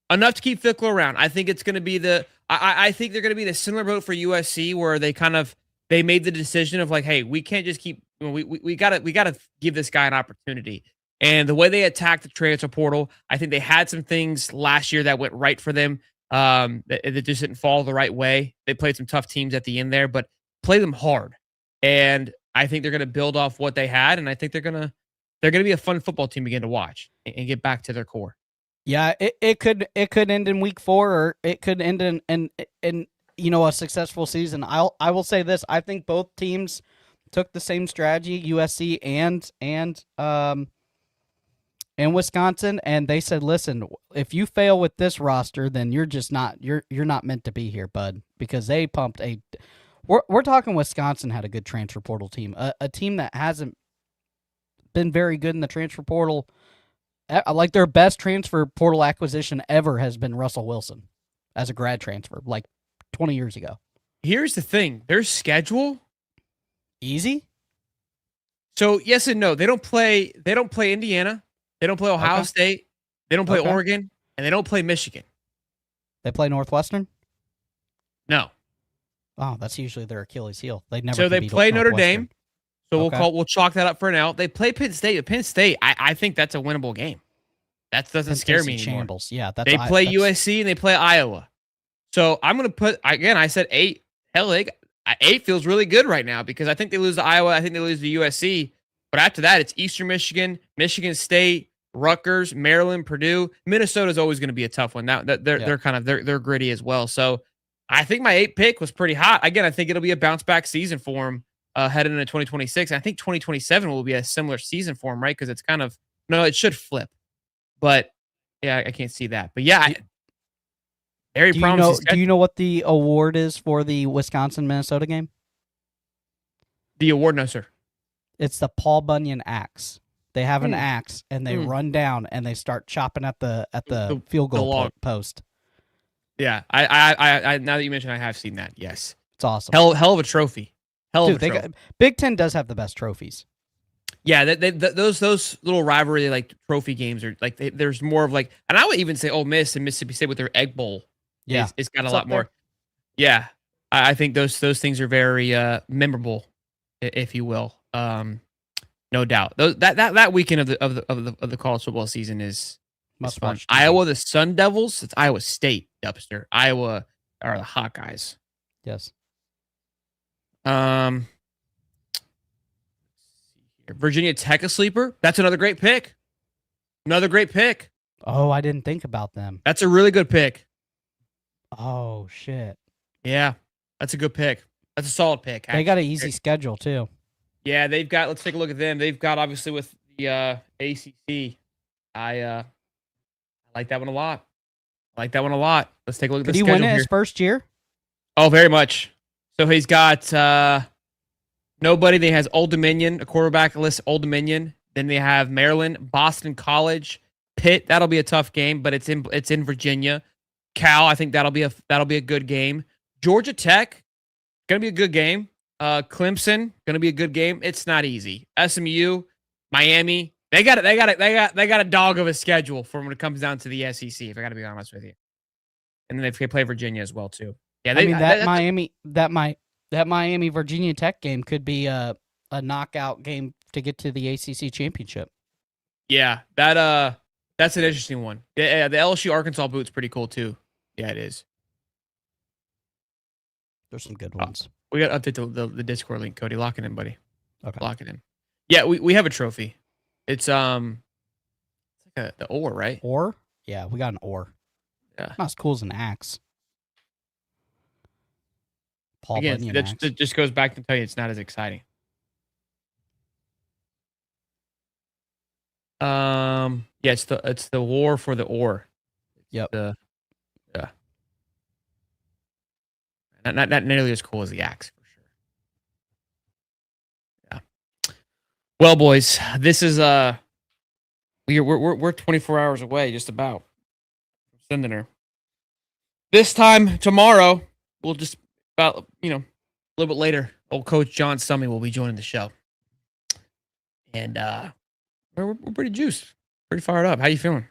Enough to keep Fickle around. I think it's going to be I think they're going to be in a similar boat for USC where they made the decision of like, hey, we can't just keep we gotta give this guy an opportunity. And the way they attacked the transfer portal, I think they had some things last year that went right for them. That just didn't fall the right way. They played some tough teams at the end there, but play them hard. And I think they're going to build off what they had, and I think they're going to be a fun football team again to watch and get back to their core. Yeah, it could end in week 4, or it could end in a successful season. I will say this: I think both teams took the same strategy, USC and Wisconsin, and they said, "Listen, if you fail with this roster, then you're not meant to be here, bud." Because they pumped a. We're talking Wisconsin had a good transfer portal team, a team that hasn't been very good in the transfer portal. Like their best transfer portal acquisition ever has been Russell Wilson as a grad transfer, like 20 years ago. Here's the thing: their schedule easy. So yes and no. They don't play Indiana. They don't play Ohio State. They don't play Oregon, and they don't play Michigan. They play Northwestern. No. Oh, that's usually their Achilles heel. They never. So they play Notre Dame. So Okay. we'll chalk that up for now. They play Penn State. Penn State, I think that's a winnable game. That doesn't scare me anymore. Shambles. Yeah, They play USC and they play Iowa. So I'm gonna put again. I said 8. Hell, 8 feels really good right now because I think they lose to Iowa. I think they lose to USC. But after that, it's Eastern Michigan, Michigan State, Rutgers, Maryland, Purdue. Minnesota's always going to be a tough one. Now they're gritty as well. So I think my 8 pick was pretty hot. Again, I think it'll be a bounce back season for him heading into 2026. And I think 2027 will be a similar season for him, right? Because it's kind of it should flip. But yeah, I can't see that. But yeah, very promising. Do you know what the award is for the Wisconsin-Minnesota game? The award, no, sir. It's the Paul Bunyan axe. They have an axe and they run down and they start chopping at the field goal post. Yeah, I now that you mention, I have seen that. Yes, it's awesome. Hell of a trophy. Big Ten does have the best trophies. Yeah, those little rivalry like trophy games are like there's more of like, and I would even say Ole Miss and Mississippi State with their Egg Bowl. Yeah, it's got a lot more. Yeah, I think those things are very memorable, if you will. No doubt. That weekend of the college football season is fun. Iowa, the Sun Devils. It's Iowa State, Dubster. Iowa are the Hawkeyes. Yes. Virginia Tech, a sleeper. That's another great pick. Another great pick. Oh, I didn't think about them. That's a really good pick. Oh shit. Yeah, that's a good pick. That's a solid pick. They got an easy schedule too. Yeah, they've got. Let's take a look at them. They've got obviously with the ACC. I like that one a lot. Let's take a look at the schedule. Did he win it his first year? Oh, very much. So he's got nobody. They has Old Dominion, a quarterback list. Old Dominion. Then they have Maryland, Boston College, Pitt. That'll be a tough game, but it's in Virginia. Cal, I think that'll be a good game. Georgia Tech, gonna be a good game. Clemson, gonna be a good game. It's not easy. SMU, Miami, they got a dog of a schedule for when it comes down to the SEC. If I got to be honest with you, and then they play Virginia as well too. Yeah, that Miami Virginia Tech game could be a knockout game to get to the ACC championship. Yeah, that's an interesting one. The LSU Arkansas boot's pretty cool too. Yeah, it is. There's some good ones. We got to update the Discord link, Cody. Lock it in, buddy. Okay. Lock it in. Yeah, we have a trophy. It's the oar, right? Oar? Yeah, we got an oar. Yeah. Not as cool as an axe. Paul Again, Bunyan that axe. just goes back to tell you it's not as exciting. Yeah, it's the war for the oar. Yep. Yeah. Not nearly as cool as the axe for sure. Yeah. Well, boys, this is we're 24 hours away, just about from sending her. This time tomorrow, we'll just about a little bit later. Old Coach John Summy will be joining the show, and we're pretty juiced, pretty fired up. How you feeling?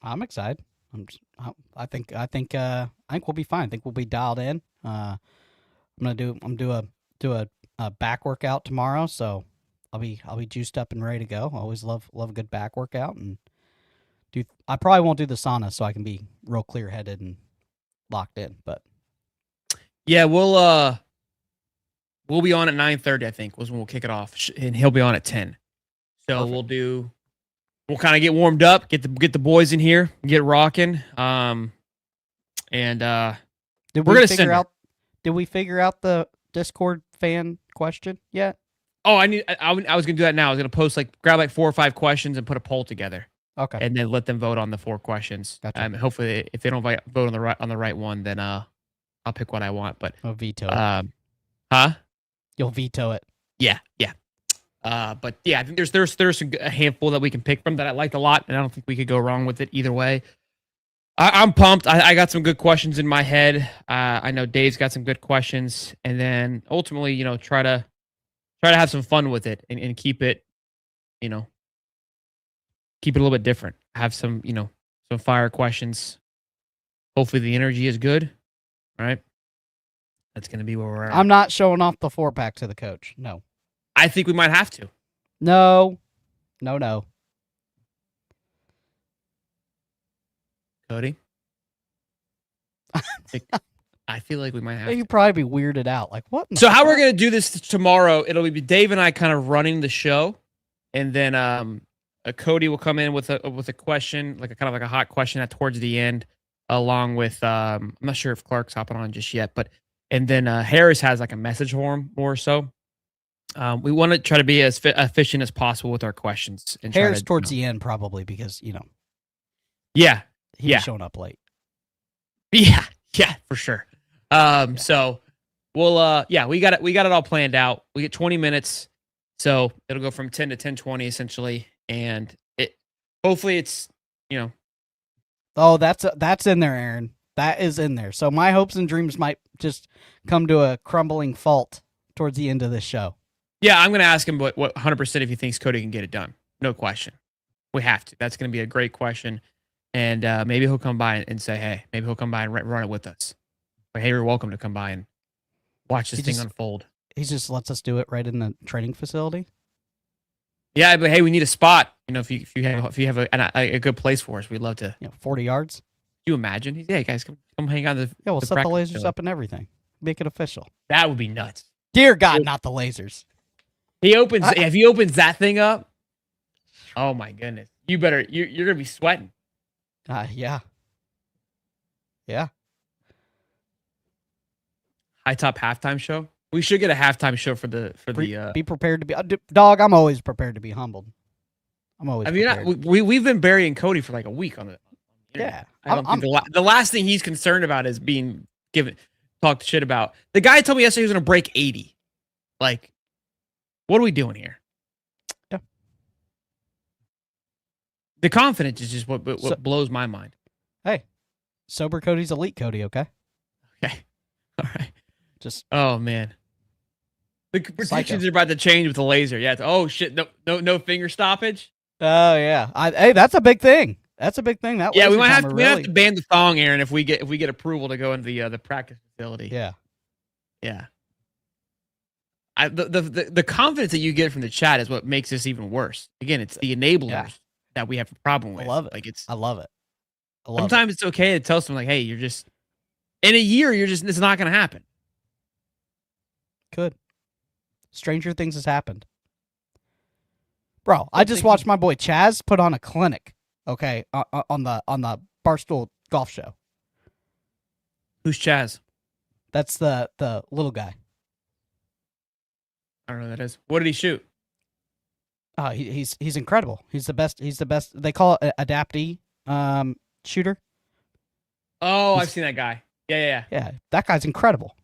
I'm excited. I think we'll be fine. I think we'll be dialed in. I'm gonna do a back workout tomorrow, so I'll be juiced up and ready to go. I always love a good back workout, and I probably won't do the sauna, so I can be real clear headed and locked in. But yeah, we'll be on at 9:30. I think was when we'll kick it off, and he'll be on at 10. So Perfect. We'll kind of get warmed up, get the boys in here, get rocking. And did we're we gonna figure send out? Did we figure out the Discord fan question yet? Oh, I was gonna do that now. I was gonna grab 4 or 5 questions and put a poll together, Okay. and then let them vote on the 4 questions. Gotcha. Hopefully, if they don't vote on the right one, then I'll pick what I want. But I'll veto it. huh? You'll veto it. Yeah. But yeah, I think there's a handful that we can pick from that I liked a lot, and I don't think we could go wrong with it either way. I'm pumped. I got some good questions in my head. I know Dave's got some good questions, and then ultimately, try to have some fun with it and keep it, keep it a little bit different. Have some, some fire questions. Hopefully the energy is good. All right. That's going to be where we're at. I'm not showing off the 4-pack to the coach. No. I think we might have to. No. Cody? I feel like we might have You'd to. probably be weirded out. Like, what? So how we're going to do this tomorrow, it'll be Dave and I kind of running the show. And then Cody will come in with a question, like a hot question towards the end, along with, I'm not sure if Clark's hopping on just yet, and then Harris has like a message form more so. We want to try to be as efficient as possible with our questions. And Harris towards the end probably because, Yeah. he's showing up late. Yeah, for sure. So we'll we got it all planned out. We get 20 minutes. So it'll go from 10 to 10:20 essentially. And hopefully it's, Oh, that's in there, Aaron. That is in there. So my hopes and dreams might just come to a crumbling fault towards the end of this show. Yeah, I'm going to ask him what 100% if he thinks Cody can get it done. No question. We have to. That's going to be a great question. And maybe he'll come by and say, hey, maybe he'll come by and run it with us. But hey, you're welcome to come by and watch this thing unfold. He just lets us do it right in the training facility. Yeah, but hey, we need a spot. If you have a good place for us, we'd love to. 40 yards. Can you imagine? Hey guys, come hang on we'll set the practice lasers facility. up and everything. Make it official. That would be nuts. Dear God, not the lasers. If he opens that thing up, oh my goodness. You're gonna be sweating. Yeah. High top halftime show. We should get a halftime show for the be prepared to be dog. I'm always prepared to be humbled. I'm always. We've been burying Cody for like a week on the Yeah. I don't think the last thing he's concerned about is being talked shit about. The guy told me yesterday he was going to break 80. Like, what are we doing here? Yeah. The confidence is just what blows my mind. Hey, sober Cody's elite Cody. Okay. Okay. All right. Just. Oh man. The protections are about to change with the laser. Yeah. Oh shit. No finger stoppage. Oh yeah. Hey, that's a big thing. That's a big thing. That we might have to ban the thong, Aaron, if we get approval to go into the practice facility. Yeah. Yeah. The confidence that you get from the chat is what makes this even worse. Again, it's the enablers that we have a problem with. I love it. I love it. Sometimes it's okay to tell someone like, hey, you're just in a year, it's not going to happen. Could. Stranger things has happened. Bro, I just watched my boy Chaz put on a clinic. Okay, on the Barstool Golf Show. Who's Chaz? That's the little guy. I don't know who that is. What did he shoot? He's incredible. He's the best. He's the best. They call it a adaptee shooter. Oh, I've seen that guy. Yeah. Yeah, that guy's incredible.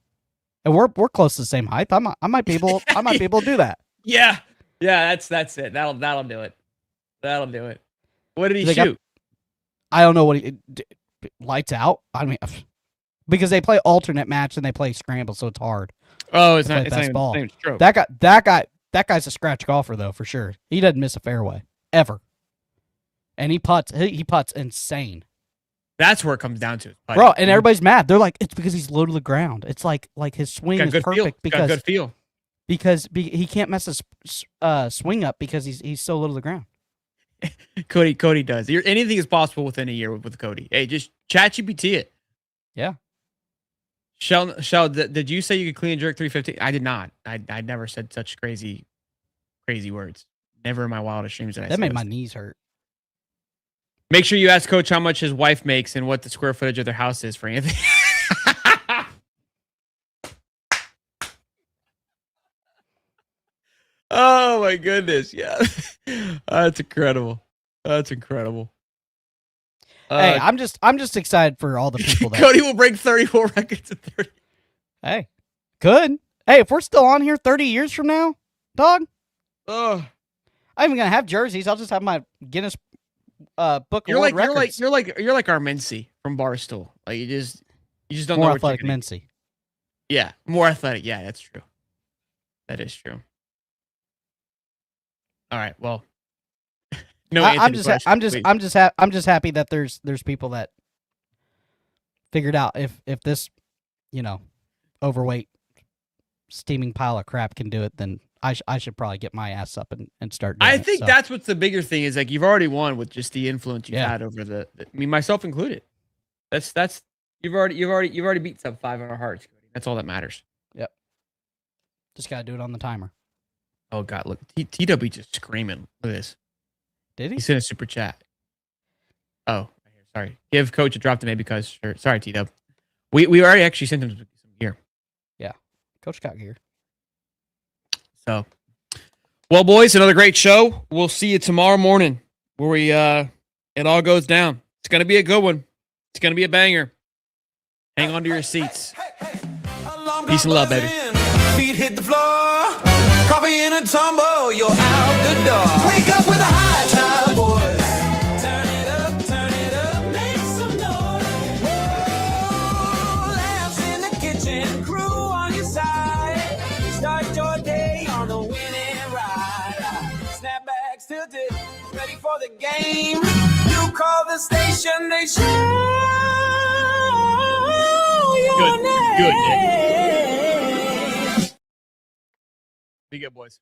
And we're close to the same height. I might be able to do that. Yeah. That's it. That'll do it. That'll do it. What did he They got- shoot? I don't know what lights out. I mean, because they play alternate match and they play scramble, so it's hard. Oh, it's to not. play It's best not ball. even stroke. That guy's a scratch golfer though, for sure. He doesn't miss a fairway ever, and he putts. He putts insane, That's where it comes down to, bro. And everybody's mad. They're like, it's because he's low to the ground. It's like his swing got is good feel. perfect Got good feel. because he can't mess his swing up because he's so low to the ground. Cody does. Anything is possible within a year with Cody. Hey, just ChatGPT it. Yeah. Shell, did you say you could clean and jerk 350? I did not. I never said such crazy words. Never in my wildest dreams did I That say made those my things. knees hurt. Make sure you ask Coach how much his wife makes and what the square footage of their house is for Anthony. Oh my goodness. Yeah. That's incredible. That's incredible. Hey, I'm just excited for all the people that. Cody will break 34 records in 30. Hey, good. Hey, if we're still on here 30 years from now, dog, Oh, I'm even gonna have jerseys. I'll just have my Guinness book of you're world like records. you're like our Mincy from Barstool. Like you just don't More know what athletic you're gonna- Mincy. Yeah, more athletic. Yeah, that's true. That is true. All right. Well, no. I'm Anthony just question, please. I'm just happy that there's people that figured out if this, overweight steaming pile of crap can do it, then I should probably get my ass up and start doing I it, think so. that's what's the bigger thing is like you've already won with just the influence you've Yeah. had over the. I mean, myself included. That's you've already beat sub 5 in our hearts. Cody. That's all that matters. Just gotta do it on the timer. Oh God, look, TW just screaming. Look at this. Did He he? sent a super chat. Oh, right here. Sorry. Give Coach a drop to me because sure. Sorry, TW. We already actually sent him some gear. Coach got here. So, well, boys, another great show. We'll see you tomorrow morning where we it all goes down. It's gonna be a good one. It's gonna be a banger. Hang on to your seats. Peace and love, baby. Feet hit the floor. Coffee in a tumble. You're out the door. Wake up with a high time, boys. Turn it up, make some noise. Whoa, lamps in the kitchen, crew on your side. Start your day on a winning ride. Snapbacks tilted, ready for the game. You call the station, they show your Good. Good, name. Be good, boys.